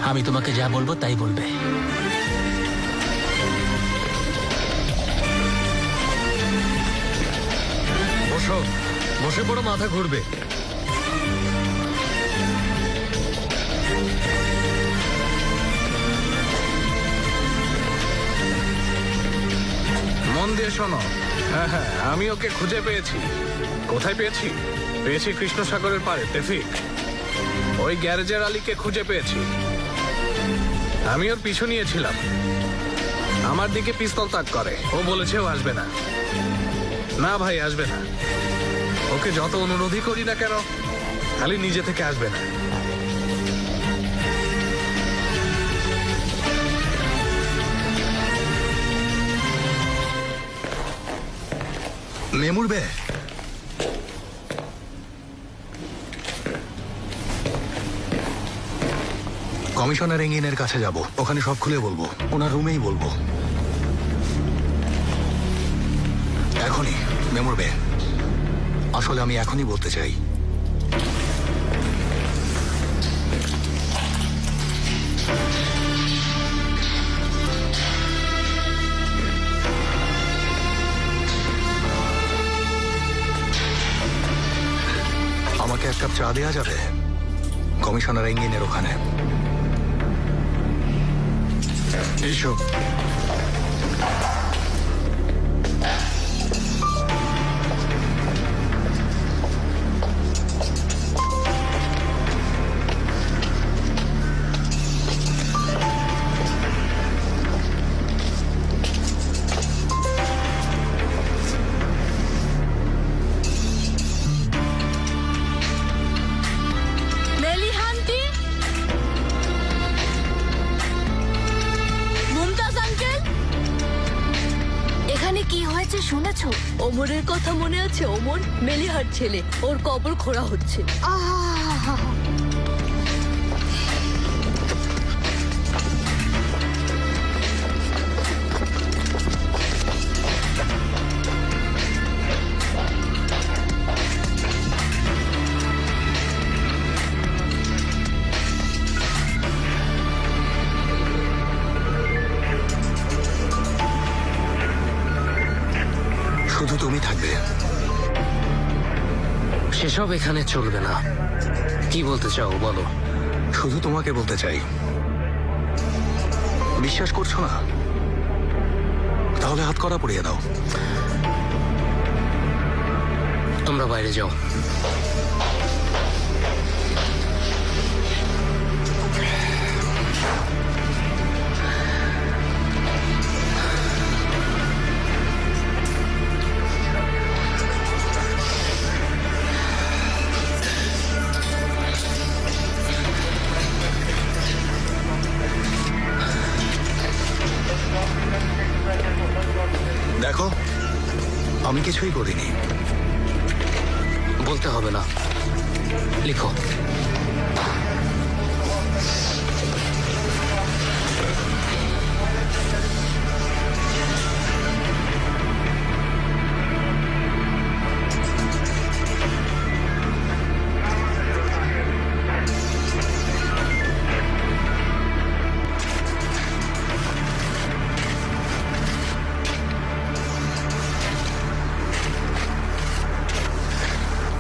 আমি তোমাকে যা বলবো তাই বলবে। বসো, বসে পড়ো, মাথা ঘুরবে। মন দিয়ে শোনো। হ্যাঁ হ্যাঁ, আমি ওকে খুঁজে পেয়েছি। কোথায় পেয়েছি? পেয়েছি কৃষ্ণ সাগরের পাড়ে, তেফিক। ওই গ্যারেজের আলীকে খুঁজে পেয়েছি। আমি ওর পিছু নিয়েছিলাম, আমার দিকে পিস্তল তাক করে। ও বলেছে ও আসবে না। না ভাই, আসবে না। ওকে যত অনুরোধই করি না কেন, খালি নিজে থেকে আসবে না। মেমুর বে, কমিশনার এঙ্গিনের কাছে যাব, ওখানে সব খুলে বলবো, ওনার রুমেই বলবো। এখনই মেমুর বে, আসলে আমি এখনই বলতে চাই। আমাকে এক কাপ চা দেওয়া যাবে কমিশনার এঙ্গিনের ওখানে? এসো। হয়েছে শুনেছো? ওমরের কথা মনে আছে? ওমর মেলিহার ছেলে, ওর কবর খোঁড়া হচ্ছে। আহা! শুধু তুমি থাকবে। সেসব এখানে চলবে না। কি বলতে চাও বলো? শুধু তোমাকে বলতে চাই, বিশ্বাস করছো না? তাহলে হাত করা পড়িয়ে দাও। তোমরা বাইরে যাও। দেখো, আমি কিছুই করিনি। বলতে হবে না, লিখো।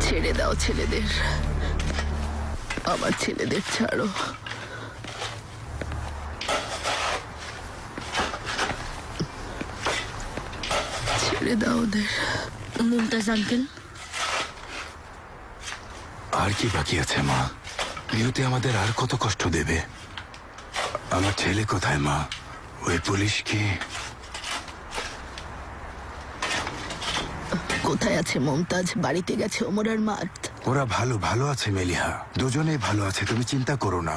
ছেড়ে দাও ছেলেদের, আমার ছেলেদের ছাড়ো। ছেড়ে দাও ওদের। মুমতাজ আঙ্কেল, আর কি বাকি আছে মা? বিয়েতে আমাদের আর কত কষ্ট দেবে? আমার ছেলে কোথায় মা? ওই পুলিশ কি? কোথায় আছে মুমতাজ? বাড়িতে গেছে ওমর আর মার্থ। ওরা ভালো আছে মেলিহা, দুজনেই ভালো আছে, তুমি চিন্তা করো না।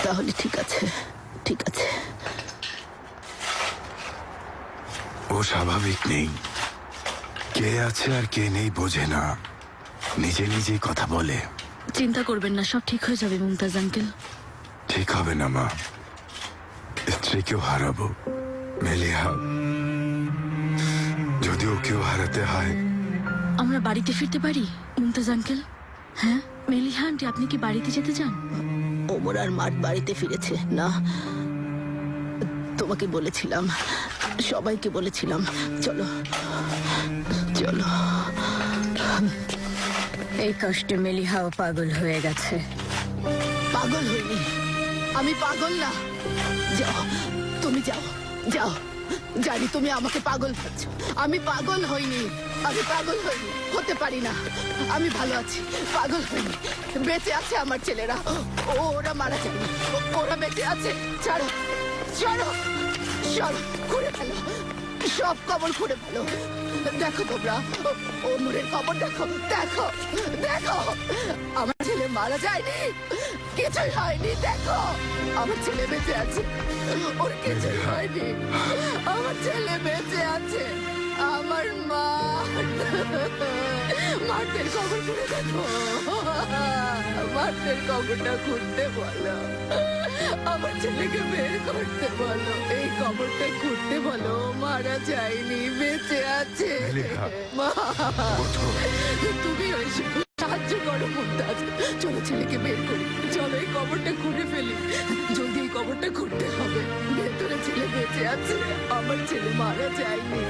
তাহলে ঠিক আছে, ঠিক আছে। ও স্বাভাবিক নেই, কে আছে আর কে নেই বোঝে না, নিজে নিজেই কথা বলে। চিন্তা করবেন না, সব ঠিক হয়ে যাবে মুমতাজ আঙ্কেল। ঠিক হবে না মা, স্ত্রীকেও হারাবো মেলিহা, যদি ওকেও হারাতে হয়। আমরা বাড়িতে ফিরতে পারি মুমতাজ আঙ্কেল? হ্যাঁ মেলিহা আন্টি, আপনি কি বাড়িতে যেতে চান? ওমর আর মার্থ বাড়িতে ফিরেছে না? তোমাকে বলেছিলাম, সবাইকে বলেছিলাম। চলো চলো। এই কষ্টে মেলিহাও পাগল হয়ে গেছে। পাগল হইনি, আমি পাগল না। যাও, তুমি যাও, যাও। জানি তুমি আমাকে পাগল ভাবছো, আমি পাগল হইনি, আমি পাগল হইনি, হতে পারি না। আমি ভালো আছি, পাগল হইনি, বেঁচে আছে আমার ছেলেরা। ওরা মারা যায়নি, ওরা বেঁচে আছে। ছাড়ো, ছাড়ো, সরো, খুঁড়ে ফেলো, সব কবর খুঁড়ে ফেলো। দেখো তোমরা, ওমরের কবর দেখো, দেখো, দেখো। আমার ছেলে মারা যায়নি, কিছুই হয়নি। দেখো, আমার ছেলে বেঁচে আছে, ওর কিছুই হয়নি। আমার ছেলে বেঁচে আছে। আমার মা, মার্থের কবর খুঁড়ে দেখো, মার্থের কবরটা খুঁড়তে বলো, আমার ছেলেকে বের করতে বলো, এই কবরটা খুঁড়তে বলো। মারা যায়নি, বেঁচে আছে। মা, তুমি ওই সাহায্য করো মুমতাজ। চলো ছেলেকে বের করি, চলো এই কবরটা খুঁড়ে ফেলি। জলদি এই কবরটা খুঁড়তে হবে। ভেতরে ছেলে বেঁচে আছে, আমার ছেলে মারা যায়নি।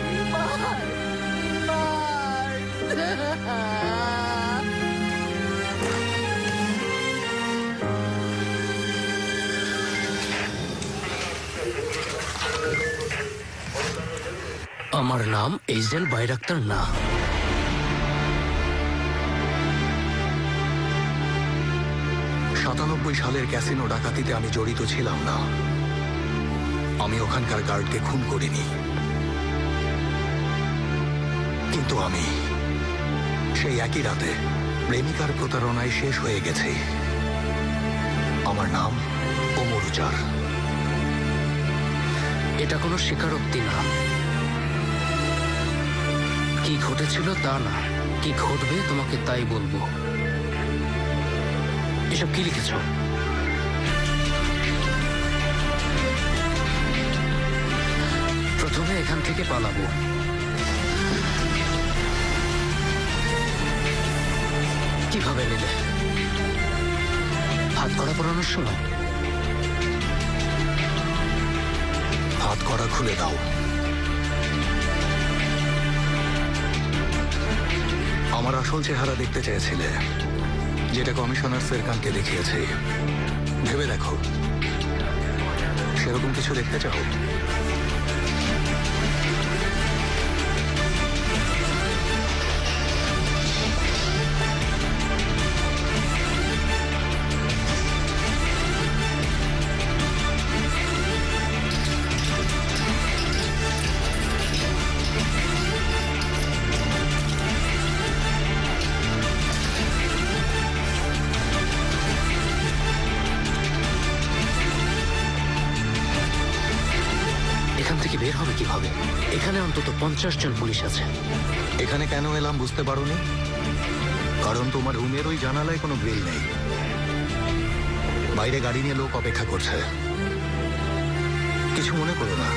আমার নাম এইজেল বাইরাক্তার না। 97 সালের ক্যাসিনো ডাকাতিতে আমি জড়িত ছিলাম না। আমি ওখানকার গার্ডকে খুন করিনি, কিন্তু আমি সেই একই রাতে প্রেমিকার প্রতারণায় শেষ হয়ে গেছি। আমার নাম ওমর উজার। এটা কোনো স্বীকারোক্তি না, কি ঘটেছিল তা না, কি ঘটবে তোমাকে তাই বলবো। এসব কি লিখেছো? প্রথমে এখান থেকে পালাবো, কিভাবে নিলে? হাত কড়া পরানোর সময়? হাত কড়া খুলে দাও। আমার আসল চেহারা দেখতে চেয়েছিলে, যেটা কমিশনার সেরকানকে দেখিয়েছে। ভেবে দেখো, সেরকম কিছু দেখতে চাও? এখান থেকে বের হবে কিভাবে? এখানে অন্তত 50 জন পুলিশ আছে। এখানে কেন এলাম বুঝতে পারোনি? কারণ তোমার রুমের ওই জানালায় কোনো গ্রিল নেই। বাইরে গাড়ি নিয়ে লোক অপেক্ষা করছে। কিছু মনে করো না।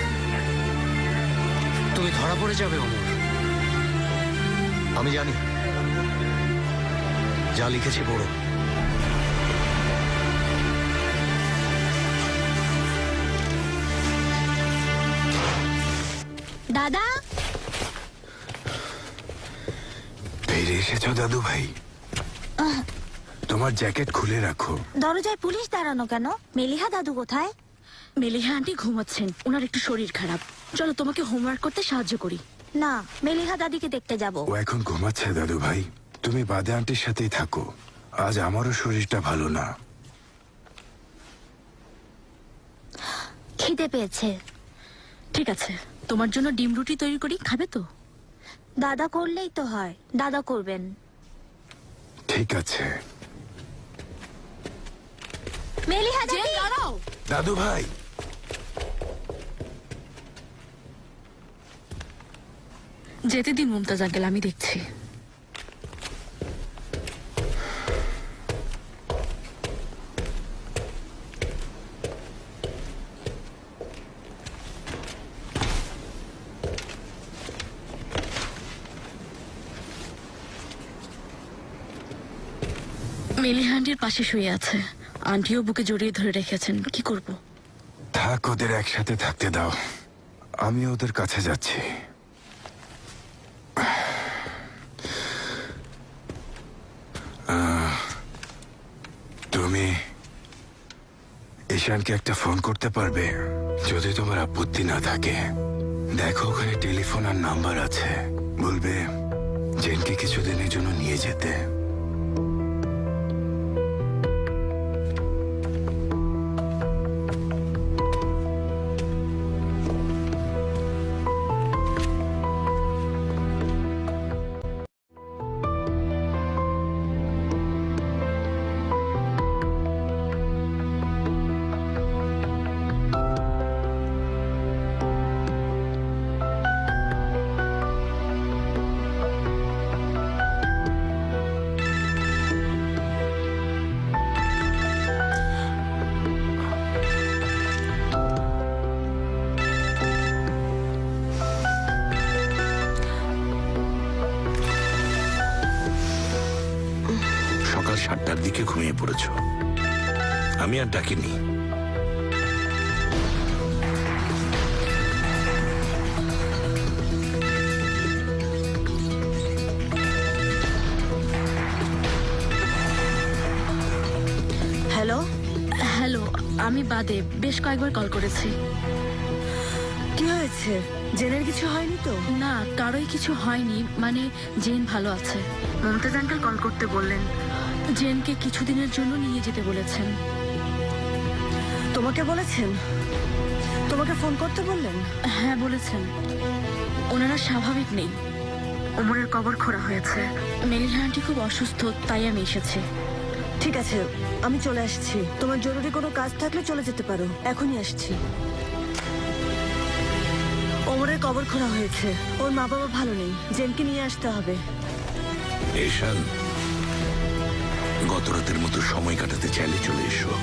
তুমি ধরা পড়ে যাবে অমর। আমি জানি, যা লিখেছি পড়ো। দাদা, ফিরে এসেছো দাদু ভাই? তোমার জ্যাকেট খুলে রাখো। দরজায় পুলিশ দাঁড়ানো কেন? মেলিহা দাদু কোথায়? মেলিহা আন্টি ঘুমাচ্ছেন, ওনার একটু শরীর খারাপ। চলো তোমাকে হোমওয়ার্ক করতে সাহায্য করি। না, মেলিহা দাদিকে দেখতে যাব। ও এখন ঘুমাচ্ছে দাদু ভাই। তুমি বাদে আন্টির সাথেই থাকো। আজ আমারও শরীরটা ভালো না। খিদে পেয়েছে। ঠিক আছে, তোমার জন্য ডিম রুটি তৈরি করি, খাবে তো? দাদা করলেই তো হয়, দাদা করবেন। ঠিক আছে মেলিহা দাদি, দাঁড়াও। দাদু ভাই। যেতে দিন মুমতাজ আঙ্কেল, আমি দেখছি। মেলিহা আন্টির পাশে শুয়ে আছে, আন্টিও বুকে জড়িয়ে ধরে রেখেছেন। কি করব? থাক, ওদের একসাথে থাকতে দাও। আমি ওদের কাছে যাচ্ছি। তুমি ঈশানকে একটা ফোন করতে পারবে, যদি তোমার আপত্তি না থাকে? দেখো, ওখানে টেলিফোন আর নাম্বার আছে। বলবে জেনকে কিছুদিনের জন্য নিয়ে যেতে। সকাল 7টার দিকে ঘুমিয়ে পড়েছ। আমি আর ডাকিনি। হ্যালো হ্যালো, আমি বাদে বেশ কয়েকবার কল করেছি। কি হয়েছে? জেনের কিছু হয়নি তো? না, কারোই কিছু হয়নি। মানে জেন ভালো আছে। মমতাজ আঙ্কেল কল করতে বললেন, জেনকে কিছুদিনের জন্য নিয়ে যেতে বলেছেন। তোমাকে বলেছেন? তোমাকে ফোন করতে বললেন? হ্যাঁ বলেছেন। ওনারা স্বাভাবিক নেই, ওমরের কবর খোঁড়া হয়েছে। মেলিহা আন্টি খুব অসুস্থ, তাই আমি এসেছি। ঠিক আছে, আমি চলে আসছি। তোমার জরুরি কোনো কাজ থাকলে চলে যেতে পারো, এখনই আসছি। ওমরের কবর খোঁড়া হয়েছে। ওর মা বাবা ভালো নেই, জেনকে নিয়ে আসতে হবে। এশান, গত রাতের মতো সময় কাটাতে চাইলে চলে এসো।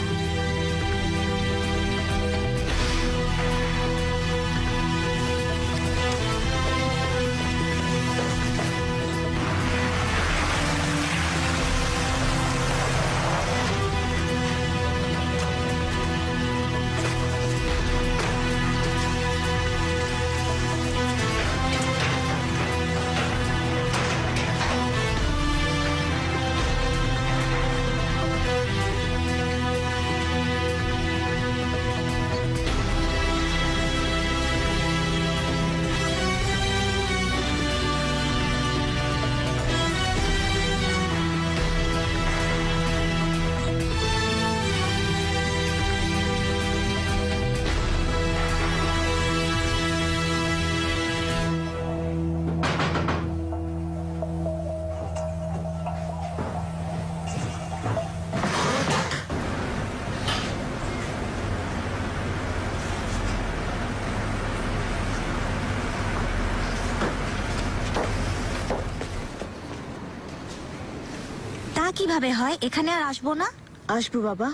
কিভাবে হয়? এখানে আর আসবো না? আসবো বাবা।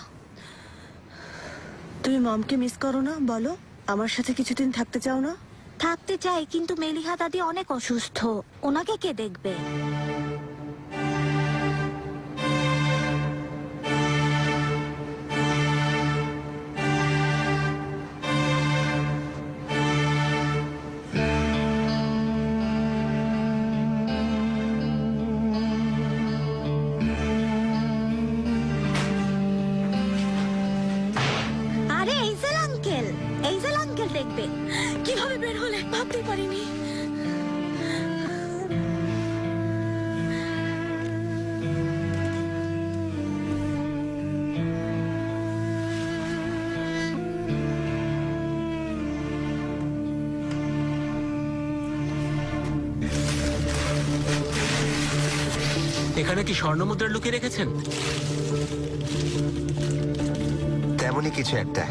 তুমি মমকে মিস করো না? বলো, আমার সাথে কিছুদিন থাকতে চাও না? থাকতে চাই, কিন্তু মেলিহা দাদি অনেক অসুস্থ, ওনাকে কে দেখবে? কিভাবে বের হলে ভাবতে পারিনি। এখানে কি স্বর্ণ মুদ্রা লুকিয়ে রেখেছেন? তেমনই কিছু একটা।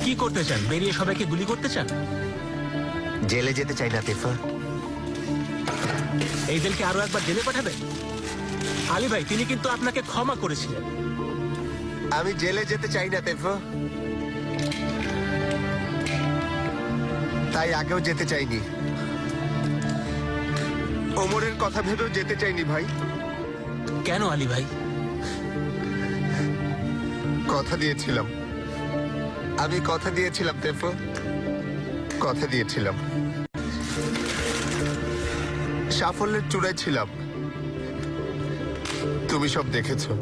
কি করতে চান? বেরিয়ে সবাইকে গুলি করতে চান? জেলে যেতে চাই না তেফা। এইদেরকে আরো একবার জেলে পাঠাবেন? আলী ভাই, তিনি কিন্তু আপনাকে ক্ষমা করেছিলেন। আমি জেলে যেতে চাই না তেফা, তাই আগেও যেতে চাইনি। ওমরের কথা ভেবেও যেতে চাইনি ভাই। কেন আলী ভাই? কথা দিয়েছিলাম, আমি কথা দিয়েছিলাম তেফা, কথা দিয়েছিলাম। সাফল্যের চূড়ায় ছিলাম। তুমি সব দেখেছো,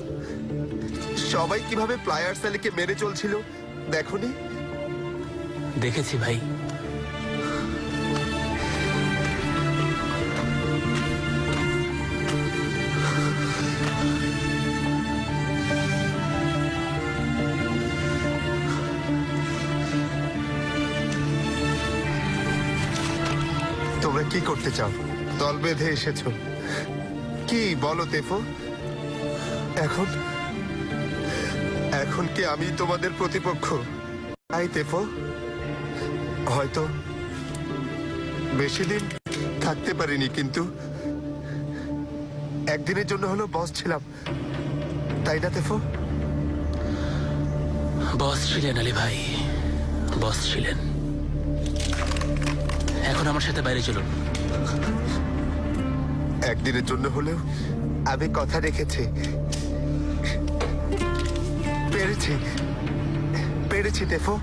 সবাই কিভাবে প্লায়ার্স আলীকে মেরে চলছিল, দেখোনি? দেখেছি ভাই। তোমরা কি করতে চাও? দল বেঁধে এসেছো, কি বলো তেফো? এখন এখন কি আমি তোমাদের প্রতিপক্ষ? আই তেফো, হয়তো বেশি দিন থাকতে পারিনি, কিন্তু একদিনের জন্য হলো বস ছিলাম, তাই না তেফো? বস ছিলেন আলী ভাই, বস ছিলেন। এখন আমার সাথে বাইরে চলুন। একদিনের জন্য হলেও আমি কথা রেখেছি। পেরেছি, পেরেছি তেফো,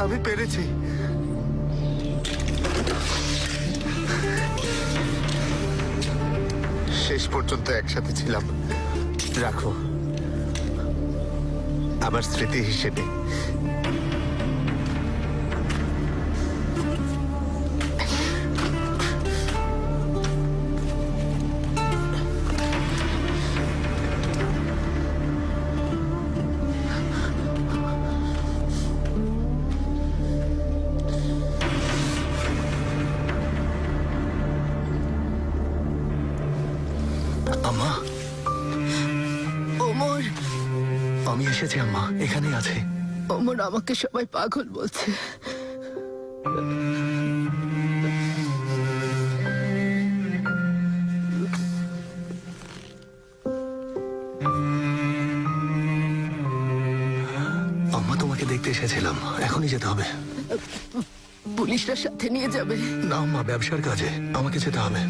আমি পেরেছি। শেষ পর্যন্ত একসাথে ছিলাম, রাখো আমার স্মৃতি হিসেবে। আম্মা, ওমর, আমি এসেছি আম্মা, এখানে আছে। ওমর, আমাকে সবাই পাগল বলছে। আম্মা, তোমাকে দেখতে এসেছিলাম, এখনই যেতে হবে। পুলিশরা সাথে নিয়ে যাবে? না আম্মা, ব্যবসার কাজে আমাকে যেতে হবে।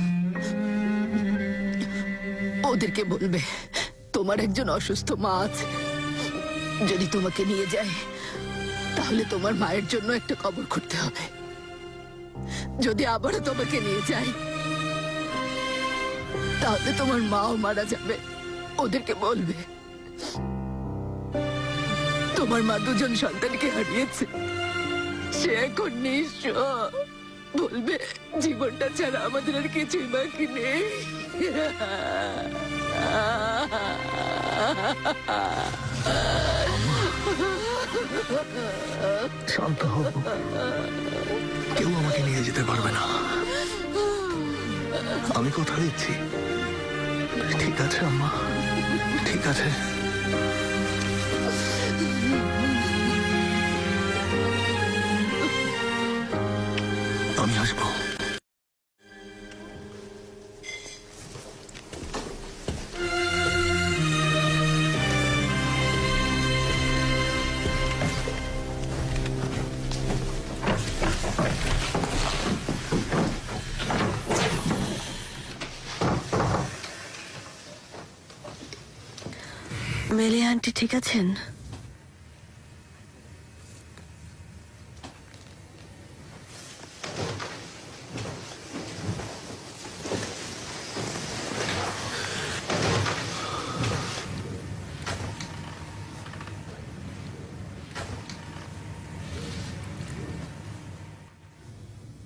ওদেরকে বলবে তোমার একজন অসুস্থ মা আছে, যদি তোমাকে নিয়ে যায় তাহলে তোমার মায়ের জন্য একটা কবর করতে হবে। যদি আবারও তোমাকে নিয়ে যায় তাহলে তোমার মাও মারা যাবে। ওদেরকে বলবে তোমার মা দুজন সন্তানকে হারিয়েছে, সে এখন নিঃস্ব। বলবে জীবনটা ছাড়া আমাদের আর কিছুই বাকি নেই। শান্ত হব, কেউ আমাকে নিয়ে যেতে পারবে না। আমি কথা দিচ্ছি। ঠিক আছে আম্মা, ঠিক আছে। আমি আসবো। মেলি আন্টি ঠিক আছেন?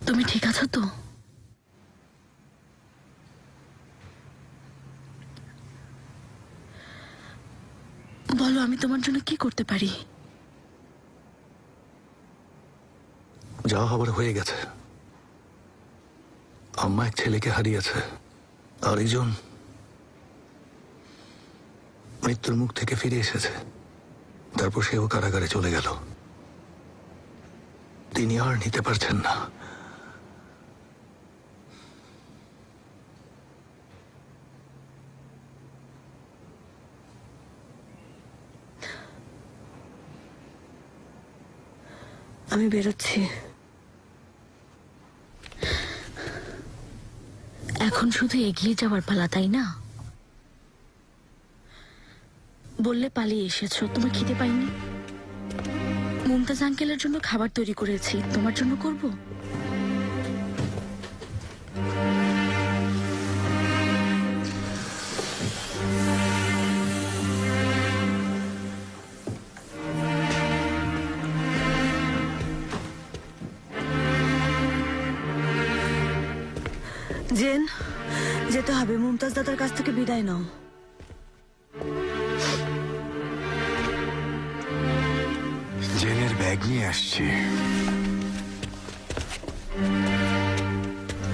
তুমি ঠিক আছো তো? বলো, আমি তোমার জন্য কি করতে পারি? যা হবার হয়ে গেছে। আম্মা এক ছেলেকে হারিয়েছে, আরেকজন মৃত্যুর মুখ থেকে ফিরে এসেছে। তারপর সেও কারাগারে চলে গেল। তিনি আর নিতে পারছেন না। আমি বেরোচ্ছি। এখন শুধু এগিয়ে যাওয়ার পালা, তাই না? বললে পালিয়ে এসেছো, তোমার খিদে পাইনি? মুমতাজ আঙ্কেলের জন্য খাবার তৈরি করেছি, তোমার জন্য করব? জেন, যেতে হবে। মুমতাজ দাদার কাছ থেকে বিদায় নাও। জেনের ব্যাগ নিয়ে আসছি।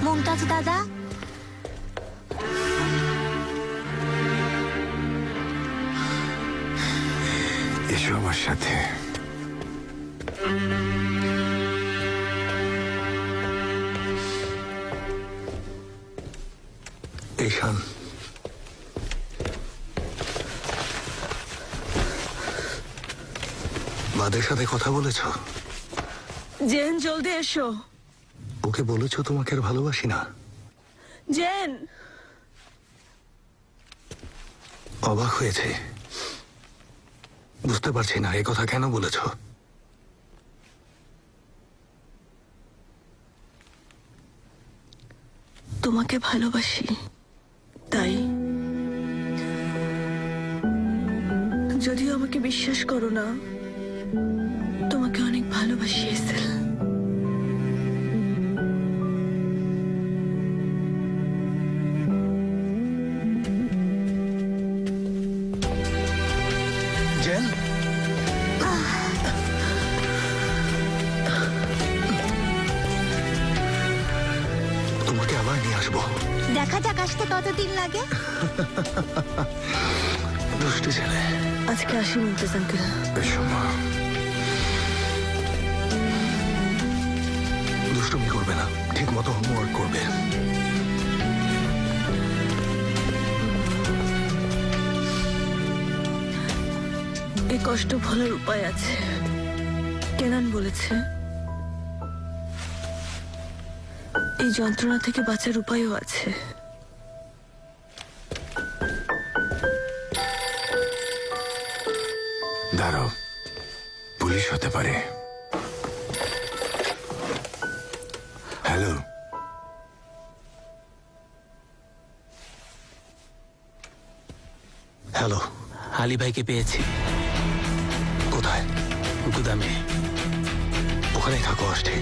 মুমতাজ দাদা, এসো আমার সাথে। ঈশান, বাদের সাথে কথা বলেছ? জেন, জলদি এসো। ওকে বলেছ তোমাকে আর ভালোবাসি না? জেন। অবাক হয়েছে, বুঝতে পারছি না এ কথা কেন বলেছ। তোমাকে ভালোবাসি, তাই। যদিও আমাকে বিশ্বাস করো না, তোমাকে অনেক ভালোবাসি এসেল। জেন, তোমাকে আবার নিয়ে আসবো। দেখা যাক আসতে কতদিন লাগে। দুষ্টু ছেলে। আজকে আসি মুমতাজ আঙ্কেল। এসো মা। দুষ্টুমি করবে না, ঠিক মতো হোমওয়ার্ক করবে। এই কষ্ট ভোলার উপায় আছে। কেনান বলেছে এই যন্ত্রণা থেকে বাঁচার উপায়ও আছে। দাঁড়াও, পুলিশ হতে পারে। Hello, hello. আলী ভাইকে পেয়েছি। কোথায়? গুদামে। ওখানেই থাকো, আসছে।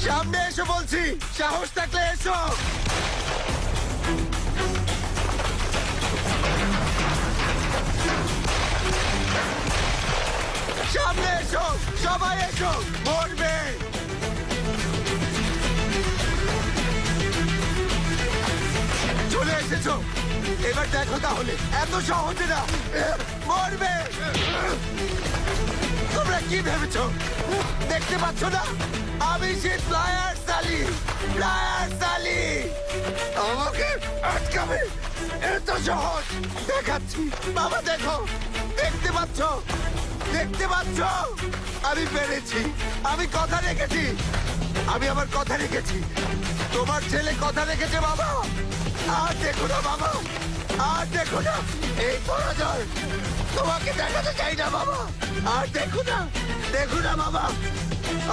সামনে এসো বলছি, সাহস থাকলে এসো। সামনে এসো, সবাই এসো, মরবে। চলে এসেছো, এবার দেখো তাহলে, এত সহজে না, মরবে। তোমরা কি ভেবেছো? দেখতে পাচ্ছ না আমি সেই প্লায়ার সালি, প্লায়ার সালি। আমাকে আটকাবে এত সহজ? দেখাচ্ছি বাবা, দেখো, দেখতে পাচ্ছ, দেখতে পাচ্ছ? আমি পেরেছি, আমি কথা রেখেছি, আমি আমার কথা রেখেছি। তোমার ছেলে কথা রেখেছে বাবা। আর দেখো না বাবা, আর দেখো না এই পরাজয়। তোমাকে দেখাতে চাই না বাবা, আর দেখো না, দেখো না বাবা,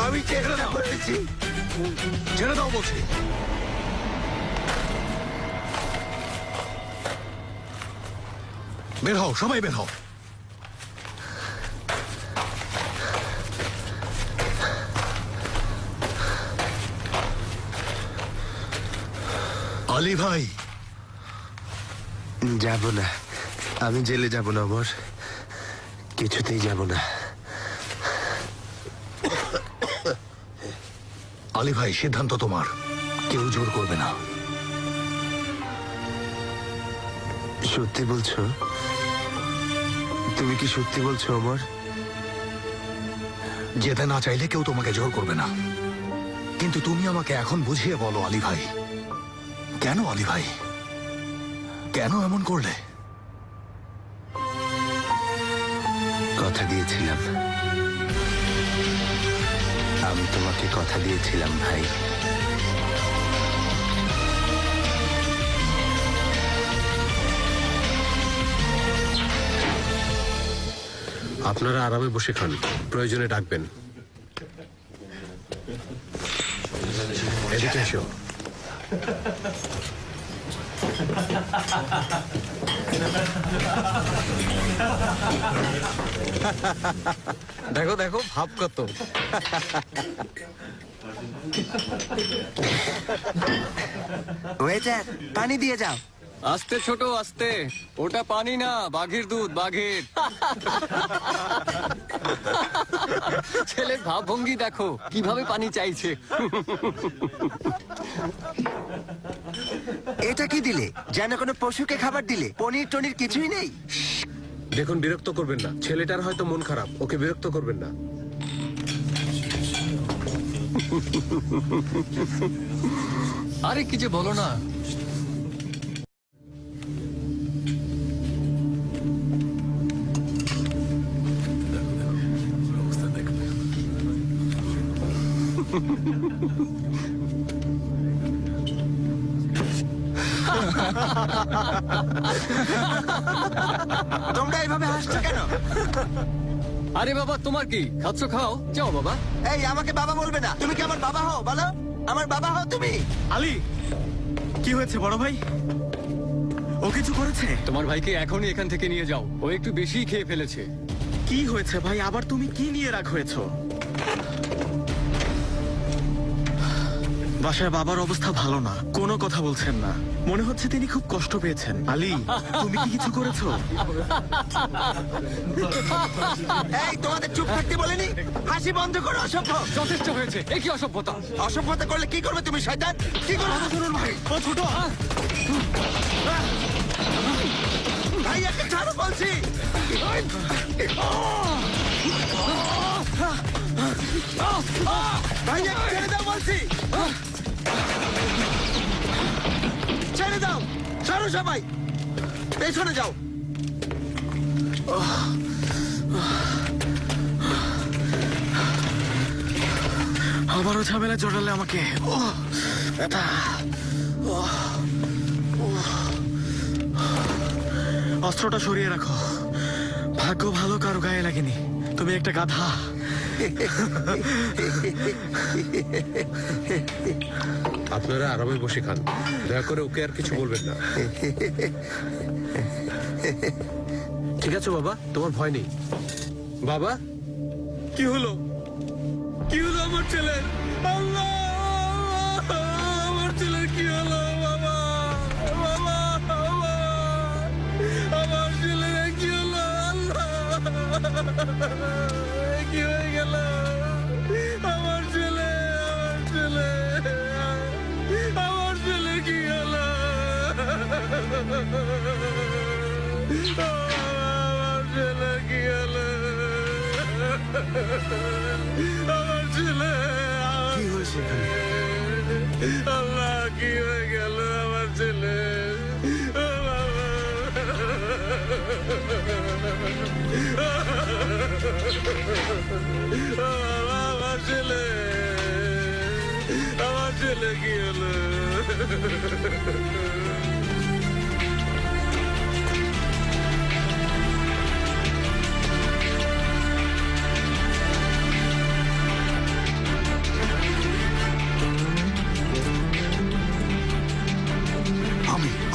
আমি চেষ্টা করেছি। ছেড়ে দাও বলছি। বের হও, সবাই বের হও। আলী ভাই। যাব না, আমি জেলে যাব না, অমর, কিছুতেই যাব না। আলী ভাই, সিদ্ধান্ত তোমার, কেউ জোর করবে না। সত্যি বলছো? তুমি কি সত্যি বলছো অমর? যেতে না চাইলে কেউ তোমাকে জোর করবে না, কিন্তু তুমি আমাকে এখন বুঝিয়ে বলো আলী ভাই, কেন আলী ভাই, কেন এমন করলে? কথা দিয়েছিলাম, আমি তোমাকে কথা দিয়েছিলাম ভাই। আপনারা আরামে বসে খান, প্রয়োজনে ডাকবেন। এদিকে এসো। দেখো দেখো, ভাব কত। ওয়েটার, পানি দিয়ে যাও। আস্তে ছোট, আস্তে, ওটা পানি না, বাঘের দুধ, বাঘের। ছেলের ভাবভঙ্গি দেখো, কিভাবে পানি চাইছে। এটা কি দিলে? যেন কোনো পশুকে খাবার দিলে। পনির টনির কিছুই নেই। দেখুন, বিরক্ত করবেন না, ছেলেটার হয়তো মন খারাপ, ওকে বিরক্ত করবেন না। আরে কি যে বলো না। তোমরা এইভাবে হাসছো কেন? আরে বাবা, তোমার কি, খাচ্ছ খাও, যাও বাবা। এই, আমাকে বাবা বলবে না। তুমি কি আমার বাবা হও? বলো, আমার বাবা হও তুমি। আলী, কি হয়েছে বড় ভাই? ও কিছু করেছে? তোমার ভাইকে এখনই এখান থেকে নিয়ে যাও, ও একটু বেশি খেয়ে ফেলেছে। কি হয়েছে ভাই? আবার তুমি কি নিয়ে রাগ হয়েছো? বাসায় বাবার অবস্থা ভালো না, কোনো কথা বলছেন না, মনে হচ্ছে তিনি খুব কষ্ট পেয়েছেন। আলী, তুমি কি কিছু করেছো? এই তোমাদের চুপ থাকতে বলেনি? হাসি বন্ধ করো, অসভ্য। যথেষ্ট হয়েছে, এ কি অসভ্যতা? অসভ্যতা করলে কি করবে তুমি শয়তান? কি করবে? শুনুন ভাই, ও ছোট। ভাই একটা ছাড়ো বলছি। ভাই একটা ছেড়ে দাও বলছি। ছেড়ে দাও, ছাড়ো সবাই, পেছনে যাও। আবারও ঝামেলা জড়ালে আমাকে। ব্যথা। অস্ত্রটা সরিয়ে রাখো। ভাগ্য ভালো, কারো গায়ে লাগেনি। তুমি একটা গাধা। আপনারা আরামে বসে খান, দয়া করে ওকে আর কিছু বলবেন না। ঠিক আছে বাবা, তোমার ভয় নেই। বাবা, কি হলো? কি হলো আমার ছেলের? আল্লাহ, আমার ছেলের কি হলো? বাবা, বাবা, বাবা, আমার ছেলের কি হলো? আল্লাহ, কি হয়ে গেল? আমার ছেলে, আমার ছেলে, আমার ছেলে কি হলো? আমার ছেলে কি হলো? আমার ছেলে কি হয়েছে? আল্লাহ, কি হয়ে গেল আমার ছেলে? আমার ছেলে, আমার ছেলে কি হলো?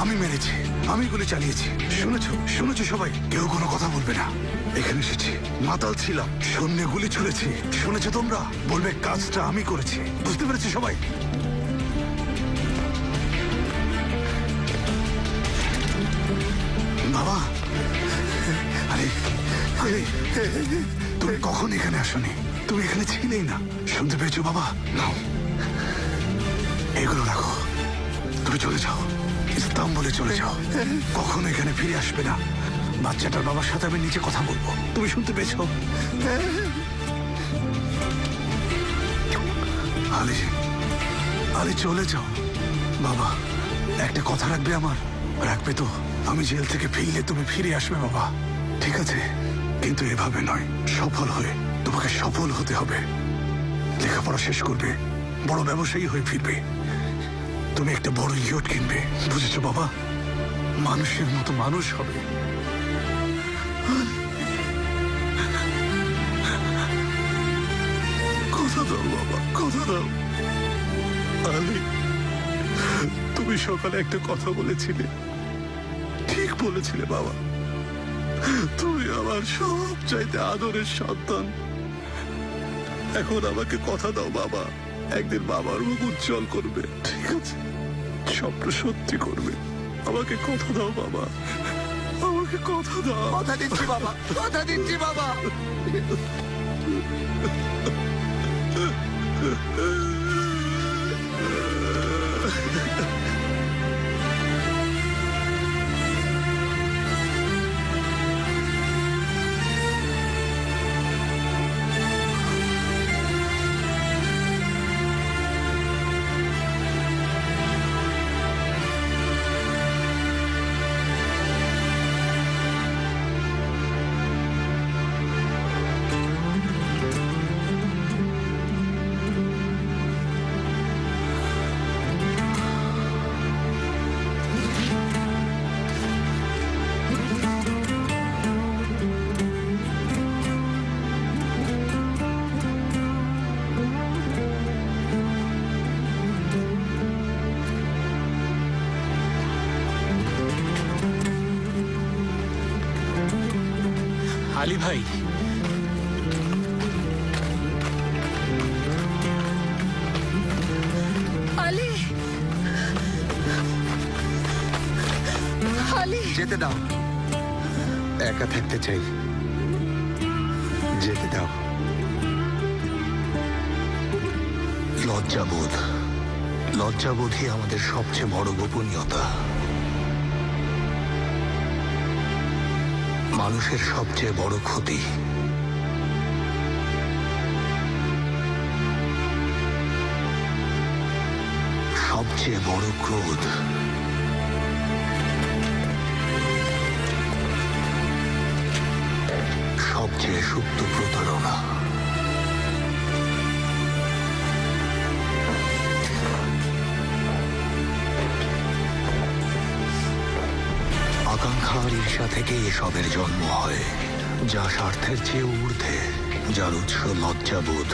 আমি মেরেছি, আমি গুলি চালিয়েছি। শুনেছো? শুনেছো সবাই? কেউ কোনো কথা বলবে না। এখানে এসেছি, মাতাল ছিলাম, শূন্যে গুলি ছুড়েছি। শুনেছো তোমরা? বলবে কাজটা আমি করেছি। বুঝতে পেরেছি সবাই? বাবা, আরে আরে, তুমি কখন এখানে আসোনি? তুমি এখানে ছিলেই না। শুনতে পেয়েছো বাবা? নাও, এগুলো রাখো। তুমি চলে যাও, ইস্তাম্বুলে চলে যাও। কখনো এখানে ফিরে আসবে না। বাচ্চাটার বাবার সাথে আমি নিচে কথা বলবো। তুমি শুনতে পেয়েছো? আলী, আলী চলে যাও। বাবা, একটা কথা রাখবে আমার? রাখবে তো? আমি জেল থেকে ফিরলে তুমি ফিরে আসবে বাবা, ঠিক আছে? কিন্তু এভাবে নয়, সফল হয়ে। তোমাকে সফল হতে হবে। লেখাপড়া শেষ করবে, বড় ব্যবসায়ী হয়ে ফিরবে। তুমি একটা বড় ইয়ট কিনবে, বুঝেছো বাবা? মানুষের মতো মানুষ হবে। কথা দাও বাবা, কথা দাও। আলী, তুমি সকালে একটা কথা বলেছিলে, ঠিক বলেছিলে বাবা। তুমি আমার সব চাইতে আদরের সন্তান। এখন আমাকে কথা দাও বাবা, একদিন বাবার মুখ উজ্জ্বল করবে, ঠিক আছে? স্বপ্ন সত্যি করবে। আমাকে কথা দাও বাবা, আমাকে কথা দাও। কথা দিচ্ছি বাবা, কথা দিচ্ছি বাবা। আলী ভাই, আলী, আলী, যেতে দাও, একা থাকতে চাই, যেতে দাও। লজ্জাবোধ, লজ্জাবোধই আমাদের সবচেয়ে বড় গোপনীয়তা। মানুষের সবচেয়ে বড় ক্ষতি। সবচেয়ে বড় ক্রোধ। সবচেয়ে সুপ্ত প্রতারণা। আকাঙ্ক্ষা আর ঈর্ষা থেকে এসবের জন্ম হয়, যা স্বার্থের চেয়ে ঊর্ধ্বে, যার উৎস লজ্জাবোধ।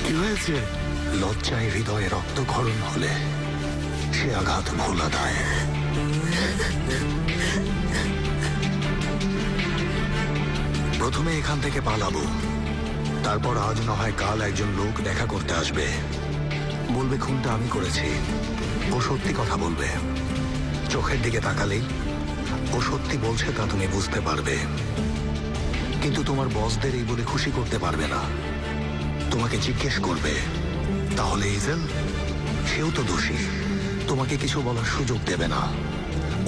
কি হয়েছে? লজ্জায় হৃদয়ে রক্তক্ষরণ হলে সে আঘাত ভোলা দেয়। প্রথমে এখান থেকে পালাবো, তারপর আজ না হয় কাল একজন লোক দেখা করতে আসবে, বলবে খুনটা আমি করেছি। ও সত্যি কথা বলবে, চোখের দিকে তাকালেই ও সত্যি বলছে তা তুমি বুঝতে পারবে। কিন্তু তোমার বসদের এই বলে খুশি করতে পারবে না। তোমাকে জিজ্ঞেস করবে, তাহলে ইজেল, সেও তো দোষী, তোমাকে কিছু বলার সুযোগ দেবে না।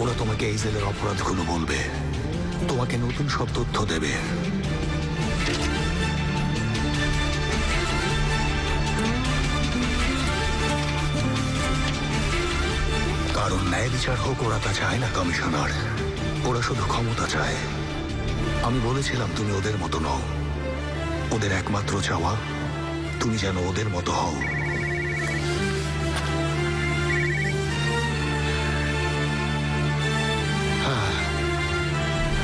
ওরা তোমাকে ইজেলের অপরাধগুলো বলবে, তোমাকে নতুন সব তথ্য দেবে। কারণ ন্যায় বিচার হোক ওরা তা চায় না কমিশনার, ওরা শুধু ক্ষমতা চায়। আমি বলেছিলাম তুমি ওদের মতো নও, ওদের একমাত্র চাওয়া তুমি যেন ওদের মতো হও। হ্যাঁ,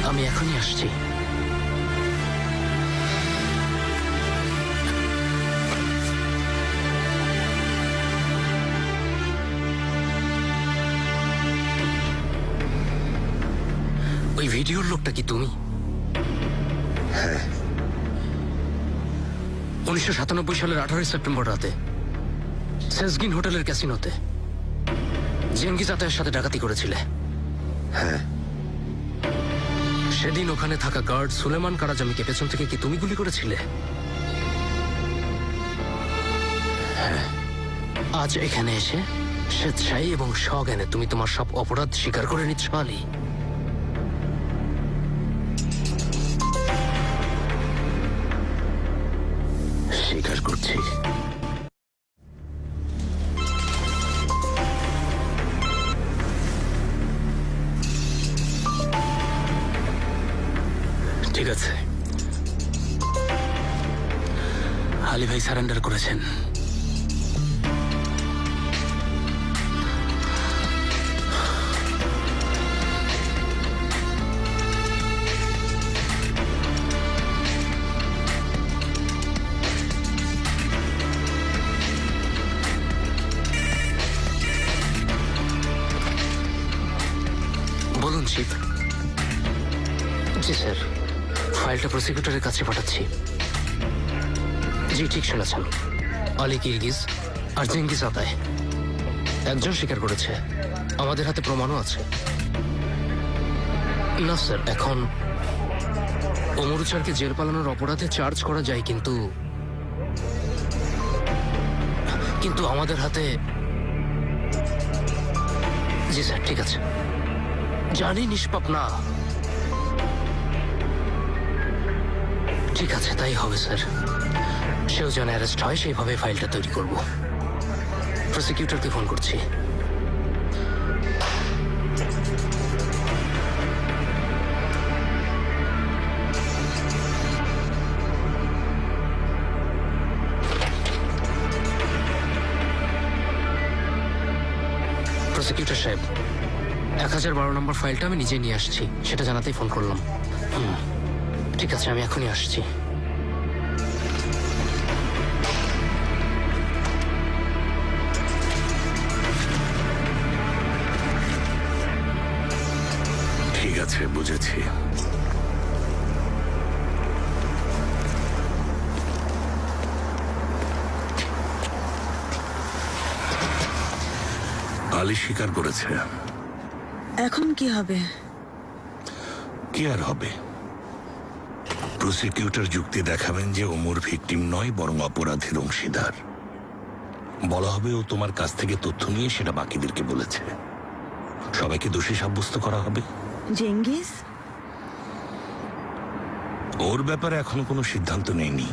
আমি এখনই আসছি। ওই ভিডিওর লোকটা কি তুমি? হ্যাঁ। 1997 সালের 18 সেপ্টেম্বর রাতে সেজগিন হোটেলের ক্যাসিনোতে জেঙ্গিজ আতায়ের সাথে ডাকাতি করেছিলে। হ্যাঁ। সেদিন ওখানে থাকা গার্ড সুলেমান কারাজামিকে পেছন থেকে কি তুমি গুলি করেছিলে? হ্যাঁ। আজ এখানে এসে স্বেচ্ছায় এবং সজ্ঞানে তুমি তোমার সব অপরাধ স্বীকার করে নিচ্ছ আলী। স্বীকার করছি। ঠিক আছে, আলী ভাই সারেন্ডার করেছেন। বলুন চিফ। জি স্যার, ফাইলটা প্রসিকিউটরের কাছে পাঠাচ্ছি। জি ঠিক শুনেছেন, আলী কিরগিজ আর জেঙ্গিজ আতায় একজন স্বীকার করেছে, আমাদের হাতে প্রমাণও আছে। না স্যার, এখন অমরুচারকে জেল পালানোর অপরাধে চার্জ করা যায়, কিন্তু আমাদের হাতে। জি স্যার ঠিক আছে, জানি নিষ্পাপ না। ঠিক আছে, তাই হবে স্যার। সেও যেন অ্যারেস্ট হয়, সেইভাবে ফাইলটা তৈরি করব। প্রসিকিউটরকে ফোন করছি। প্রসিকিউটর সাহেব, 1012 নম্বর ফাইলটা আমি নিজে নিয়ে আসছি, সেটা জানাতেই ফোন করলাম। ঠিক আছে, আমি এখনই আসছি। বুঝেছি। আলী স্বীকার করেছে। এখন কি হবে? কি আর হবে? প্রসিকিউটর যুক্তি দেখাবেন যে ওমর ভিকটিম নয়, বরং অপরাধের অংশীদার। বলা হবে ও তোমার কাছ থেকে তথ্য নিয়ে সেটা বাকিদেরকে বলেছে। সবাইকে দোষী সাব্যস্ত করা হবে। জেঙ্গিস? ওর ব্যাপারে এখনো কোনো সিদ্ধান্ত নেইনি।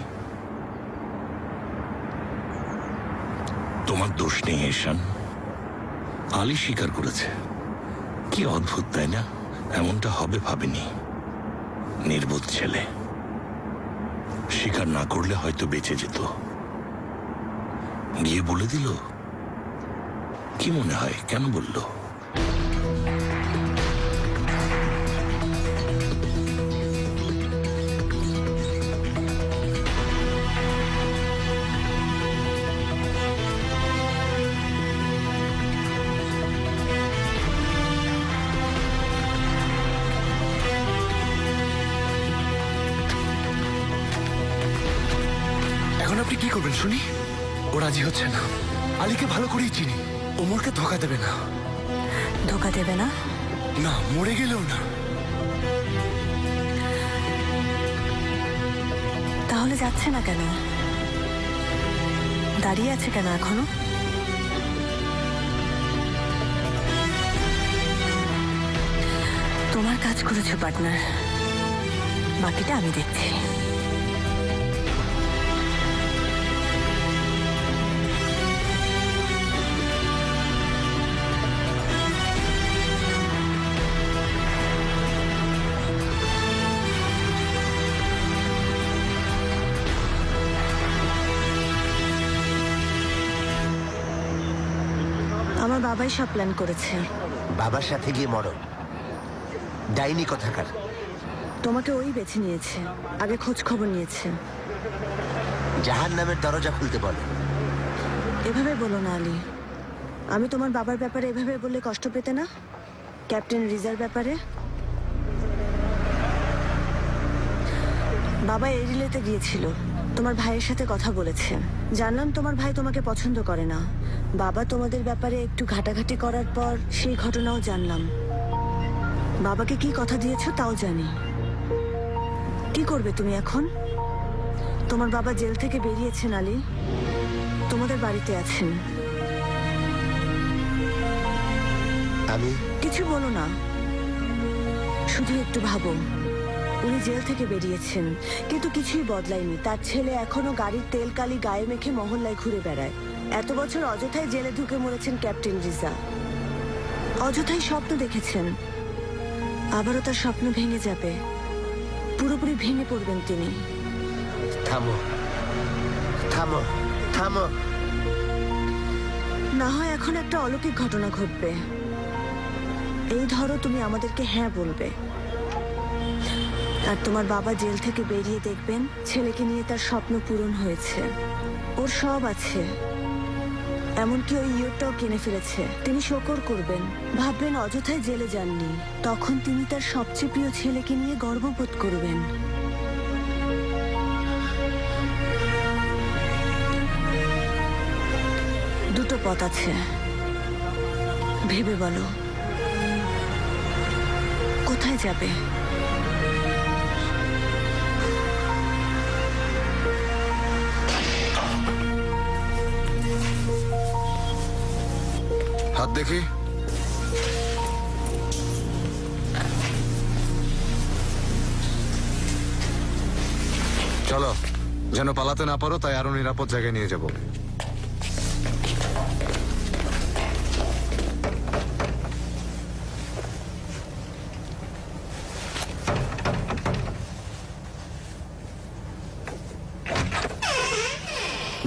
তোমার দোষ নেই এশান। আলী স্বীকার করেছে। কি অদ্ভুত, তাই না? এমনটা হবে ভাবেনি। নির্বোধ ছেলে, স্বীকার না করলে হয়তো বেঁচে যেত। গিয়ে বলে দিল। কি মনে হয়, কেন বলল? এখন আপনি কি করবেন শুনি? ও রাজি হচ্ছে না। আলীকে ভালো করেই চিনি। ওমরকে ধোকা দেবে না। ধোকা দেবে না? না, মরে গেলেও না। তাহলে যাচ্ছে না কেন? দাঁড়িয়ে আছে কেন এখনো? তোমার কাজ করেছো পার্টনার, বাকিটা আমি দেখছি। আমার বাবাই সব প্ল্যান করেছে। বাবার সাথে গিয়ে মরো, ডাইনি কথাকার। তোমাকে ওই বেছে নিয়েছে, আগে খোঁজ খবর নিয়েছে। জাহান নামের দরজা খুলতে বলে। এভাবে বলো না আলী। আমি তোমার বাবার ব্যাপারে এভাবে বললে কষ্ট পেতে না? ক্যাপ্টেন রিজার ব্যাপারে? বাবা এরিলেতে গিয়েছিল, তোমার ভাইয়ের সাথে কথা বলেছে। জানলাম তোমার ভাই তোমাকে পছন্দ করে না। বাবা তোমাদের ব্যাপারে একটু ঘাটাঘাটি করার পর সেই ঘটনাও জানলাম। বাবাকে কি কথা দিয়েছো তাও জানি। কি করবে তুমি এখন? তোমার বাবা জেল থেকে বেরিয়েছেন আলী, তোমাদের বাড়িতে আছেন। আমি কিছু বলো না, শুধু একটু ভাবো। উনি জেল থেকে বেরিয়েছেন, কিন্তু কিছুই বদলায়নি। তার ছেলে এখনো গাড়ির তেল কালি গায়ে মেখে মহল্লায় ঘুরে বেড়ায়। এত বছর অযথায় জেলে ঢুকে মরেছেন ক্যাপ্টেন রিজা। অযথাই স্বপ্ন দেখেছেন, আবারও তার স্বপ্ন ভেঙে যাবে। পুরোপুরি ভেঙে পড়বেন তিনি। থামো, থামো, থামো। না হয় এখন একটা অলৌকিক ঘটনা ঘটবে। এই ধরো, তুমি আমাদেরকে হ্যাঁ বলবে, আর তোমার বাবা জেল থেকে বেরিয়ে দেখবেন ছেলেকে নিয়ে তার স্বপ্ন পূরণ হয়েছে। ওর সব আছে, এমনকি ওই ইয়রটাও কিনে ফেলেছে। তিনি শোকর করবেন, ভাববেন অযথায় জেলে যাননি। তখন তিনি তার সবচেয়ে প্রিয় ছেলেকে নিয়ে গর্ববোধ করবেন। দুটো পথ আছে, ভেবে বলো কোথায় যাবে? হাত দেখি। চলো, যেন পালাতে না পারো, তাই আরো নিরাপদ জায়গায় নিয়ে যাব।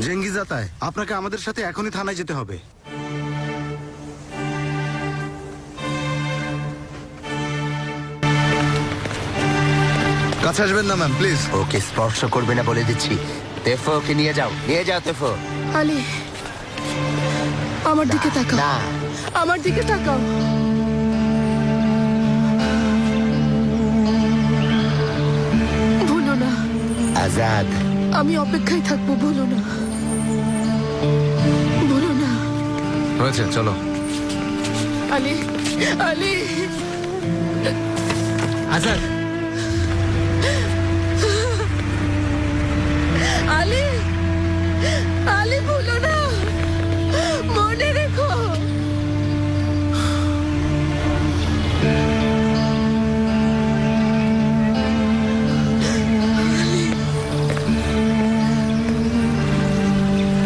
জেঙ্গিজ আতায়, আপনাকে আমাদের সাথে এখনই থানায় যেতে হবে। কাছে আসবেন না ম্যাম, প্লিজ। ওকে স্পর্শ করবে না বলে দিচ্ছি। তেফো, ওকে নিয়ে যাও, নিয়ে যাও তেফো। আলী, আমার দিকে তাকাও। না, আমার দিকে তাকাও। আজাদ, আমি অপেক্ষায় থাকবো, বলো না, বলো না। হয়েছে, চলো। আলী, আলী, আজাদ, আলী, আলী, বলো না, মনে রেখো।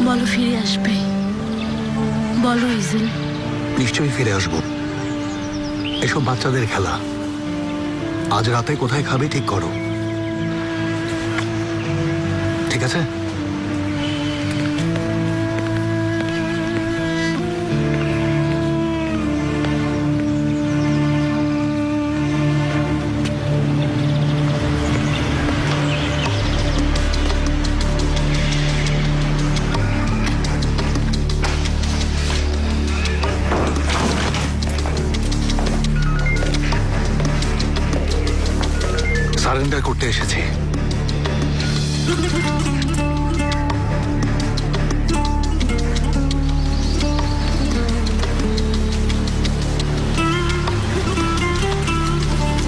বলো ফিরে আসবে, বলো ইজেল। নিশ্চয়ই ফিরে আসবো। এসব বাচ্চাদের খেলা। আজ রাতে কোথায় খাবে ঠিক করো, ঠিক আছে? সারেন্ডার করতে এসেছি।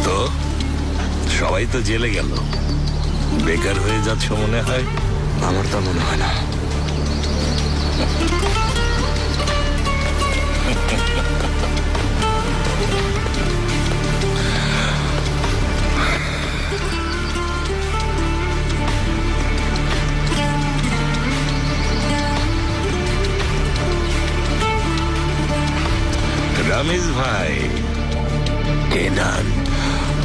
তো সবাই তো জেলে গেল, বেকার হয়ে যাচ্ছ মনে হয়। আমার তা মনে হয় না। রামিজ ভাই, কেনান,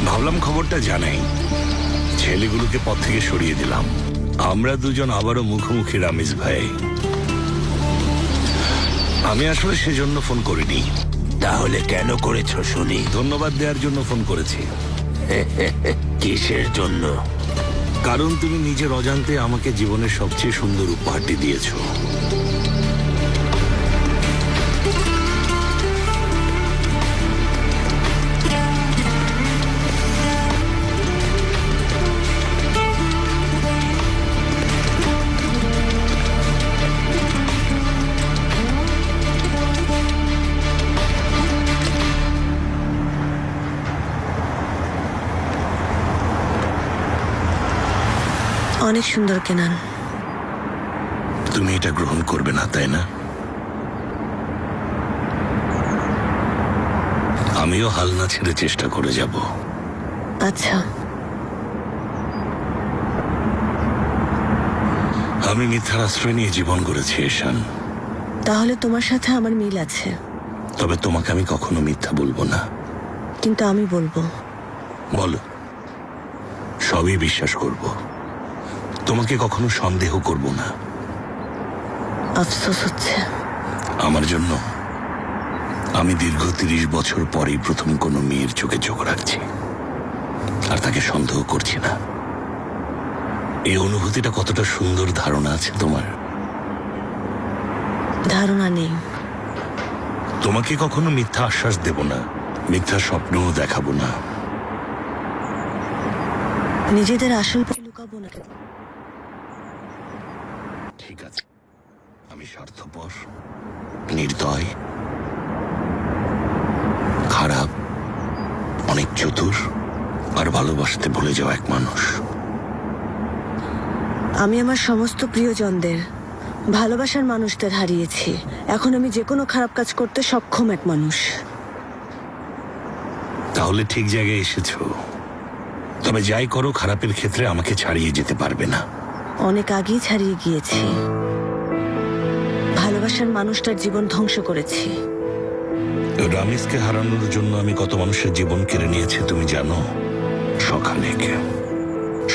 ভাবলাম খবরটা জানাই। ছেলেগুলোকে পথ থেকে সরিয়ে দিলাম, আমরা দুজন আবারও মুখোমুখি। রামিজ ভাই, আমি আসলে সেজন্য ফোন করিনি। তাহলে কেন করেছো শুনি? ধন্যবাদ দেওয়ার জন্য ফোন করেছি। কিসের জন্য? কারণ তুমি নিজের অজান্তে আমাকে জীবনের সবচেয়ে সুন্দর উপহারটি দিয়েছো। অনেক সুন্দর কেনান। তুমি এটা গ্রহণ করবে না, তাই না? আমিও হাল না ছেড়ে চেষ্টা করে যাব। আচ্ছা, আমি মিথ্যার আশ্রয় নিয়ে জীবন গড়েছি ঈশান। তাহলে তোমার সাথে আমার মিল আছে। তবে তোমাকে আমি কখনো মিথ্যা বলবো না। কিন্তু আমি বলবো। বলো, সবই বিশ্বাস করব, তোমাকে কখনো সন্দেহ করব না। আফসোস হচ্ছে আমার জন্য। আমি দীর্ঘ 30 বছর পরেই প্রথম কোনো মেয়ের চোখে চোখ রাখছি, আর তাকে সন্দেহ করছি না। এই অনুভূতিটা কতটা সুন্দর, ধারণা আছে তোমার? ধারণা নেই। তোমাকে কখনো মিথ্যা আশ্বাস দেব না, মিথ্যা স্বপ্নও দেখাবো না। নিজেদের আসল লুকাবো না। ঠিক আছে, আমি স্বার্থপর, নির্দয়, খারাপ, অনেক চতুর, আর ভালোবাসতে ভুলে যাওয়া এক মানুষ। আমি আমার সমস্ত প্রিয়জনদের, ভালোবাসার মানুষদের হারিয়েছি। এখন আমি যে কোনো খারাপ কাজ করতে সক্ষম এক মানুষ। তাহলে ঠিক জায়গায় এসেছো। তবে যাই করো, খারাপের ক্ষেত্রে আমাকে ছাড়িয়ে যেতে পারবে না। অনেক আগেই ছাড়িয়ে গিয়েছি। ভালোবাসার মানুষটার জীবন ধ্বংস করেছি। রামিজকে হারানোর জন্য আমি কত মানুষের জীবন কেড়ে নিয়েছি তুমি জানো?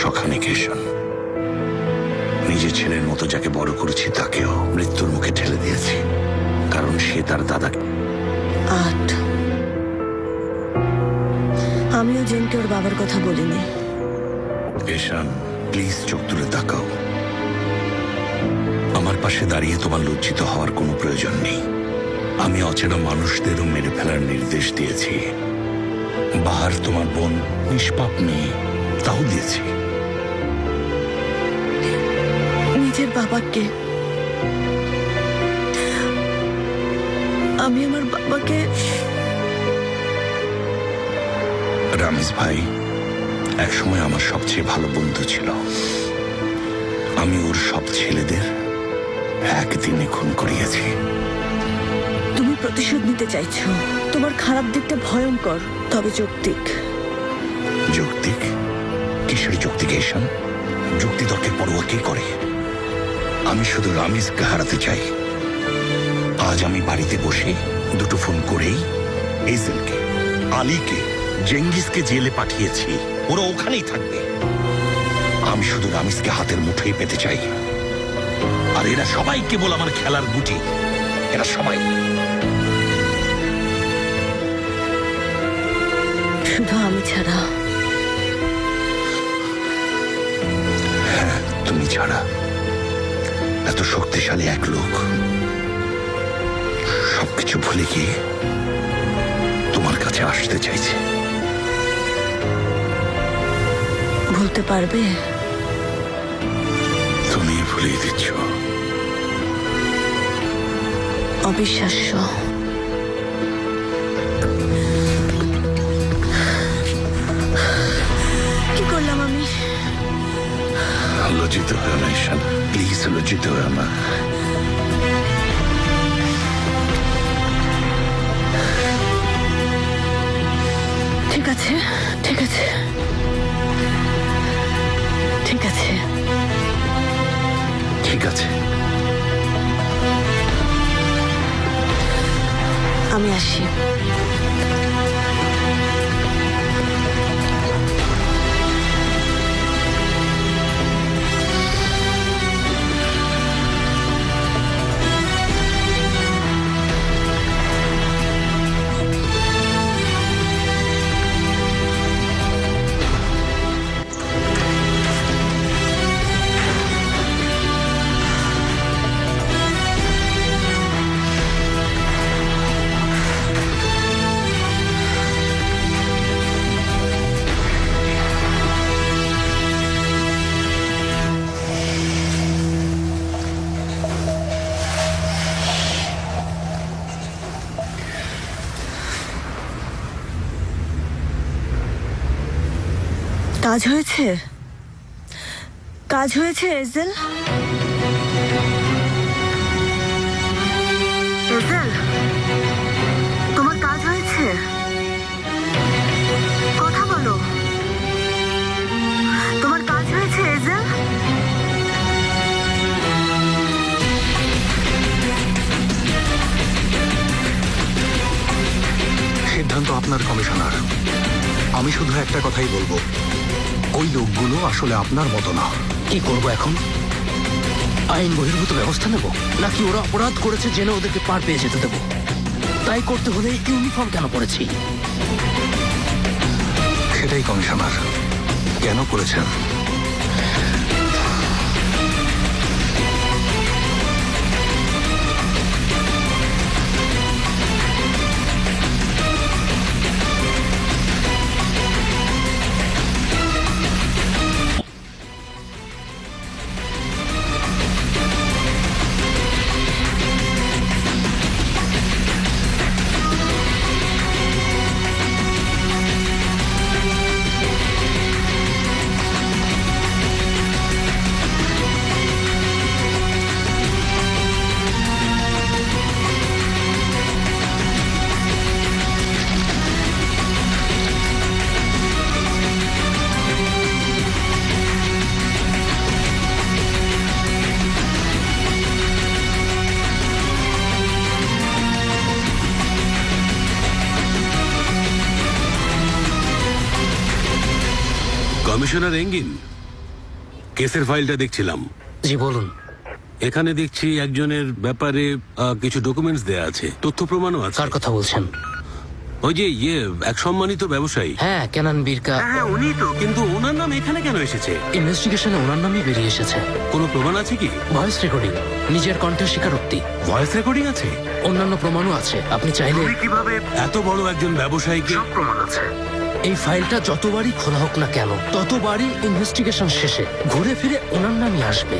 শখানেক ঈশান। নিজের ছেলের মতো যাকে বড় করেছি তাকেও মৃত্যুর মুখে ঠেলে দিয়েছি, কারণ সে তার দাদাকে। 8। আমিও জেনকে ওর বাবার কথা বলিনি। ঈশান, প্লিজ চোখ তুলে তাকাও। আমার পাশে দাঁড়িয়ে তোমার লজ্জিত হওয়ার কোনো প্রয়োজন নেই। আমি অচেনা মানুষদেরও মেরে ফেলার নির্দেশ দিয়েছি। বাহার তোমার বোন নিষ্পাপ নেই, তাও দিয়েছি। নিজের বাবাকে। আমি আমার বাবাকে। রামিজ ভাই একসময় আমার সবচেয়ে ভালো বন্ধু ছিল। আমি ওর সব ছেলেদের একদিনে খুন করিয়েছি। তুমি প্রতিশোধ নিতে চাইছো। তোমার খারাপ দিকটা ভয়ঙ্কর, তবে যৌক্তিক। যৌক্তিক? কিসের যৌক্তিকেশন? যুক্তি তর্কের পরোয়া কে করে? আমি শুধু রামিজকে হারাতে চাই। আজ আমি বাড়িতে বসে দুটো ফোন করেই এজেলকে, আলীকে, জেঙ্গিসকে জেলে পাঠিয়েছি। ওরা ওখানেই থাকবে। আমি শুধু রামিজকে হাতের মুঠোয় পেতে চাই। আর এরা সবাই কেবল আমার খেলার গুটি। এরা সবাই। শুধু আমি ছাড়া। হ্যাঁ, তুমি ছাড়া। এত শক্তিশালী এক লোক সবকিছু ভুলে গিয়ে তোমার কাছে আসতে চাইছে। ভুলতে পারবে? তুমি ভুলিয়ে দিচ্ছ। অবিশ্বাস্য। কি করলাম আমি? লজ্জিত হও না ঈশান, প্লিজ লজ্জিত হও না। ঠিক আছে, ঠিক আছে, ঠিক আছে, ঠিক আছে। আমি আসি। কাজ হয়েছে? কাজ হয়েছে এজেল? এজেল, তোমার কাজ হয়েছে? কথা বলো। তোমার কাজ হয়েছে এজেল? সিদ্ধান্ত আপনার কমিশনার। আমি শুধু একটা কথাই বলবো, ওই লোকগুলো আসলে আপনার মতো না। কি করব এখন? আইন বহির্ভূত ব্যবস্থা নেব, নাকি ওরা অপরাধ করেছে জেনে ওদেরকে পার পেয়ে যেতে দেব? তাই করতে হলে ইউনিফর্ম কেন পরেছি? সেটাই কমিশনার, কেন করেছেন? কমিশনার এঙ্গিন, কেসের ফাইলটা দেখছিলাম। জি বলুন। এখানে দেখছি একজনের ব্যাপারে কিছু ডকুমেন্টস দেয়া আছে, তথ্য প্রমাণও আছে। কার কথা বলছেন? ওই যে এক সম্মানিত ব্যবসায়ী। হ্যাঁ, কেনান বীরকা। হ্যাঁ, উনি তো। কিন্তু ওনার নাম এখানে কেন এসেছে? ইনভেস্টিগেশনে ওনার নামই বেরিয়ে এসেছে। কোনো প্রমাণ আছে কি? ভয়েস রেকর্ডিং, নিজের কণ্ঠের স্বীকারোক্তি। ভয়েস রেকর্ডিং আছে? অন্যান্য প্রমাণও আছে। আপনি চাইলে কিভাবে এত বড় একজন ব্যবসায়ীকে? সব প্রমাণ আছে। এই ফাইলটা যতবারই খোলা হোক না কেন, ততবারই ইনভেস্টিগেশন শেষে ঘুরে ফিরে ওনার নামই আসবে।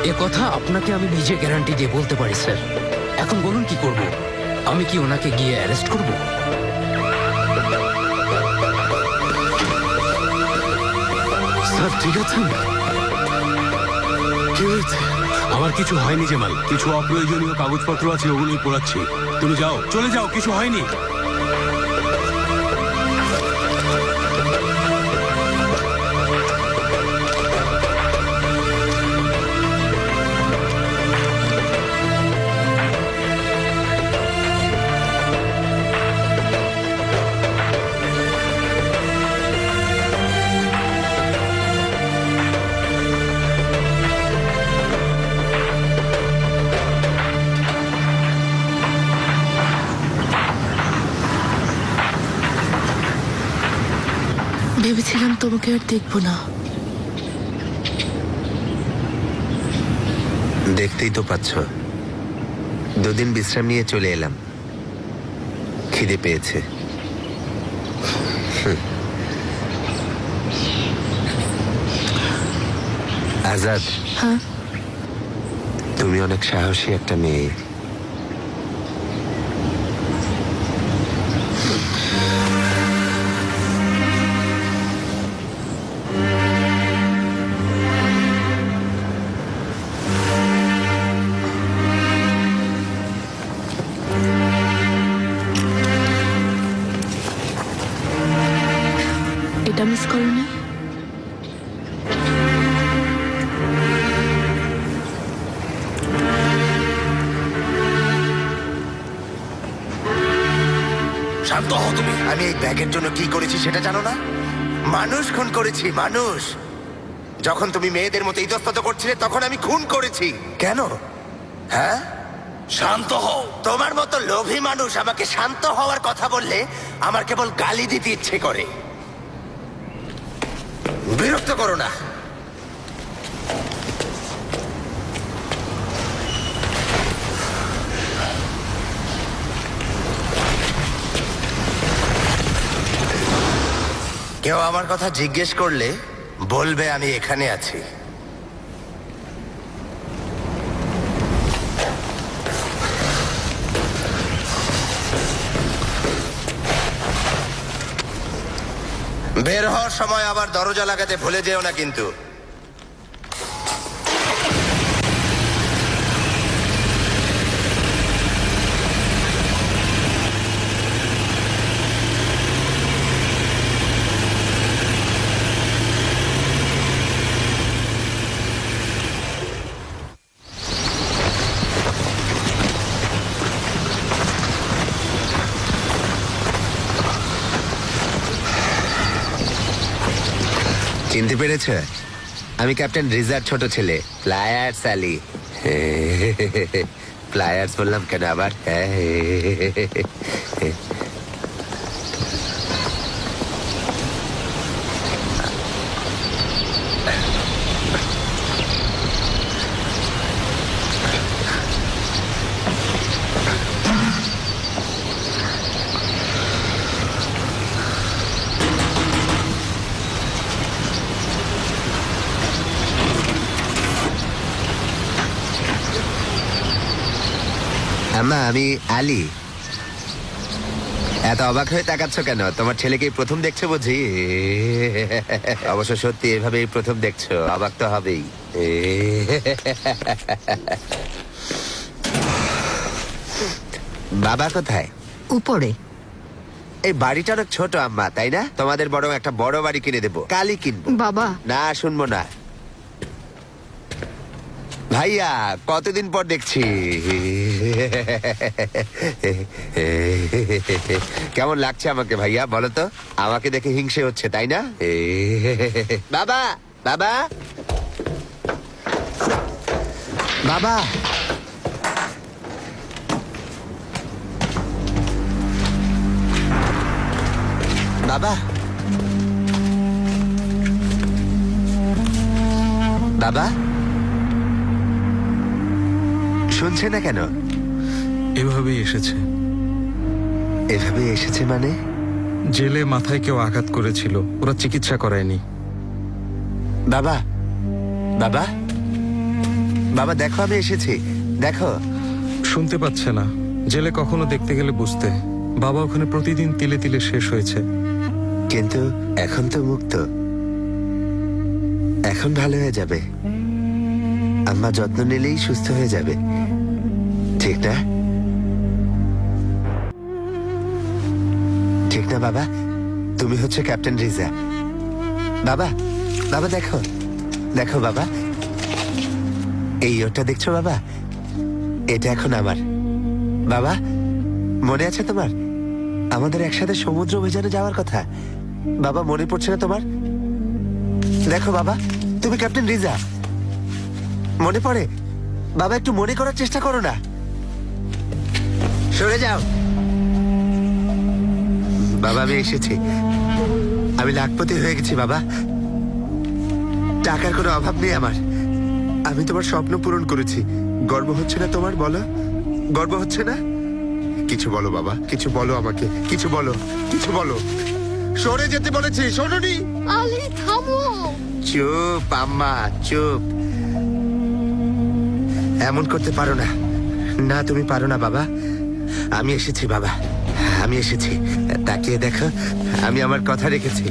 এ কথা আপনাকে আমি নিজে গ্যারান্টি দিয়ে বলতে পারি স্যার। এখন বলুন কি করব? আমি কি ওনাকে গিয়ে অ্যারেস্ট করব? স্যার ঠিক আছেন? কি হয়েছে? আমার কিছু হয়নি জামাল, কিছু অপ্রয়োজনীয় কাগজপত্র আছে, ওগুলোই পোড়াচ্ছি। তুমি যাও, চলে যাও, কিছু হয়নি। ভেবেছিলাম তোমাকে আর দেখবো না। দেখতেই তো পাচ্ছ, দুদিন বিশ্রাম নিয়ে চলে এলাম। খিদে পেয়েছে। আজাদ, হ্যাঁ, তুমি অনেক সাহসী একটা মেয়ে। এটা মিস করোনি? শান্ত হও তুমি। আমি এই ব্যাগের জন্য কি করেছি সেটা জানো না? মানুষ খুন করেছি, মানুষ। যখন তুমি মেয়েদের মতো ইতস্তত করছিলে তখন আমি খুন করেছি। কেন? হ্যাঁ, শান্ত হও। তোমার মতো লোভী মানুষ আমাকে শান্ত হওয়ার কথা বললে আমার কেবল গালি দিতে ইচ্ছে করে। বিরক্ত করো না। কেউ আমার কথা জিজ্ঞেস করলে বলবে আমি এখানে আছি। বের হওয়ার সময় আবার দরজা লাগাতে ভুলে যেও না কিন্তু। চিনতে পেরেছে? আমি ক্যাপ্টেন রিজার ছোট ছেলে, প্লায়ার্স আলী। প্লায়ার্স বললাম কেন আবার? আম্মা, আমি আলী। এত অবাক হয়ে তাকাচ্ছ কেন? তোমার ছেলেকে প্রথম দেখছো বুঝি? অবশ্য সত্যি, এভাবেই প্রথম দেখছো, অবাক তো হবেই। বাবা কোথায়? উপরে। এই বাড়িটা অনেক ছোট আম্মা, তাই না? তোমাদের বরং একটা বড় বাড়ি কিনে দেবো। কালই কিনবো। বাবা, না, শুনবো না। ভাইয়া, কতদিন পর দেখছি। কেমন লাগছে আমাকে ভাইয়া বলো তো? আমাকে দেখে হিংসে হচ্ছে, তাই না? বাবা, বাবা, বাবা, বাবা, বাবা, শুনছে না কেন? এভাবেই এসেছে। এভাবে এসেছে মানে? জেলে মাথায় কেউ আঘাত করেছিল, ওরা চিকিৎসা করায়নি। বাবা, বাবা, বাবা দেখো আমি এসেছি, দেখো। শুনতে পাচ্ছে না, জেলে কখনো দেখতে গেলে বুঝতে। বাবা ওখানে প্রতিদিন তিলে তিলে শেষ হয়েছে, কিন্তু এখন তো মুক্ত, এখন ভালো হয়ে যাবে। আম্মা যত্ন নিলেই সুস্থ হয়ে যাবে, ঠিক না? ঠিক না বাবা? তুমি হচ্ছে ক্যাপ্টেন রিজা। বাবা, বাবা দেখো, দেখো বাবা, এই ওটা দেখছো বাবা? এটা এখন আমার। বাবা মনে আছে তোমার আমাদের একসাথে সমুদ্র অভিযানে যাওয়ার কথা? বাবা মনে পড়ছে না তোমার? দেখো বাবা, তুমি ক্যাপ্টেন রিজা, মনে পড়ে? বাবা একটু মনে করার চেষ্টা করো না। সরে যাও। বাবা আমি এসেছি, আমি লাখপতি হয়ে গেছি বাবা। টাকার কোনো অভাব নেই আমার। আমি তোমার স্বপ্ন পূরণ করেছি। গর্ব হচ্ছে না তোমার? বলো, গর্ব হচ্ছে না? কিছু বলো বাবা, কিছু বলো আমাকে, কিছু বলো, কিছু বলো। সরে যেতে বলেছি, শোনোনি? আলী থামো। চুপ আম্মা, চুপ। এমন করতে পারো না, না তুমি পারো না বাবা। আমি এসেছি বাবা, আমি এসেছি। তাকিয়ে দেখো, আমি আমার কথা রেখেছি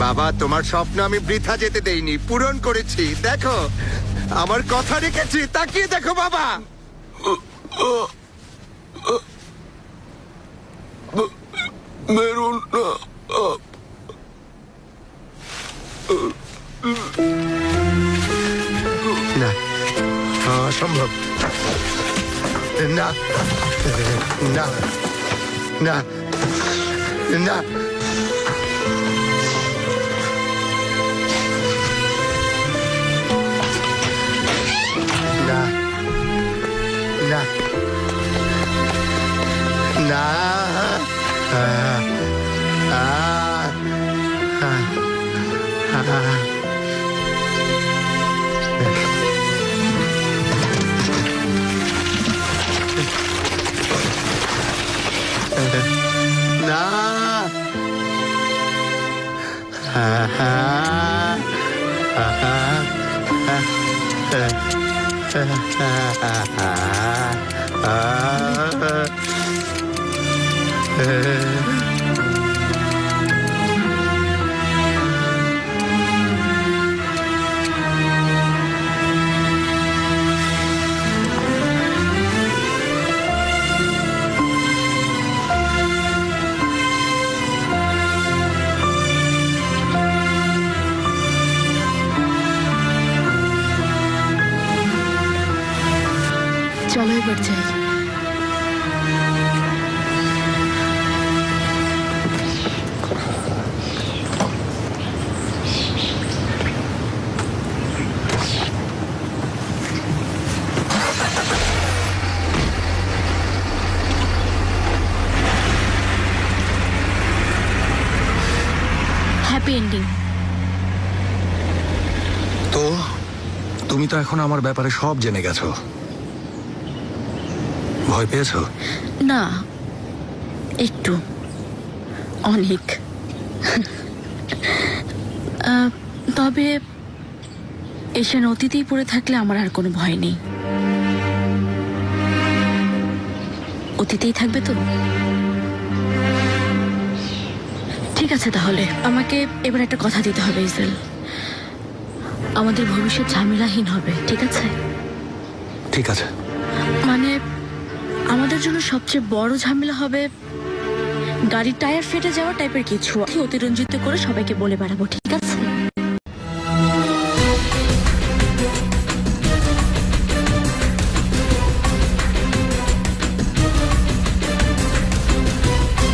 বাবা। তোমার স্বপ্ন আমি বৃথা যেতে দেইনি, পূরণ করেছি। দেখো আমার কথা রেখেছি, তাকিয়ে দেখো বাবা। মেরুন না, অসম্ভব। না না না না, না না না, চলো এবার যাই। Happy ending. তো তুমি তো এখন আমার ব্যাপারে সব জেনে গেছো। ভয় পেয়েছো? না, একটু, অনেক। তবে এশিয়ান অতীতেই পড়ে থাকলে আমার আর কোনো ভয় নেই। অতীতেই থাকবে তো? ঠিক আছে, তাহলে আমাকে এবার একটা কথা দিতে হবে ইসেল। আমাদের ভবিষ্যৎ ঝামেলাহীন হবে, ঠিক আছে? ঠিক আছে। মানে আমাদের জন্য সবচেয়ে বড় ঝামেলা হবে গাড়ির টায়ার ফেটে যাওয়া টাইপের কিছু অতিরঞ্জিত করে সবাইকে বলে বেড়াবো, ঠিক আছে?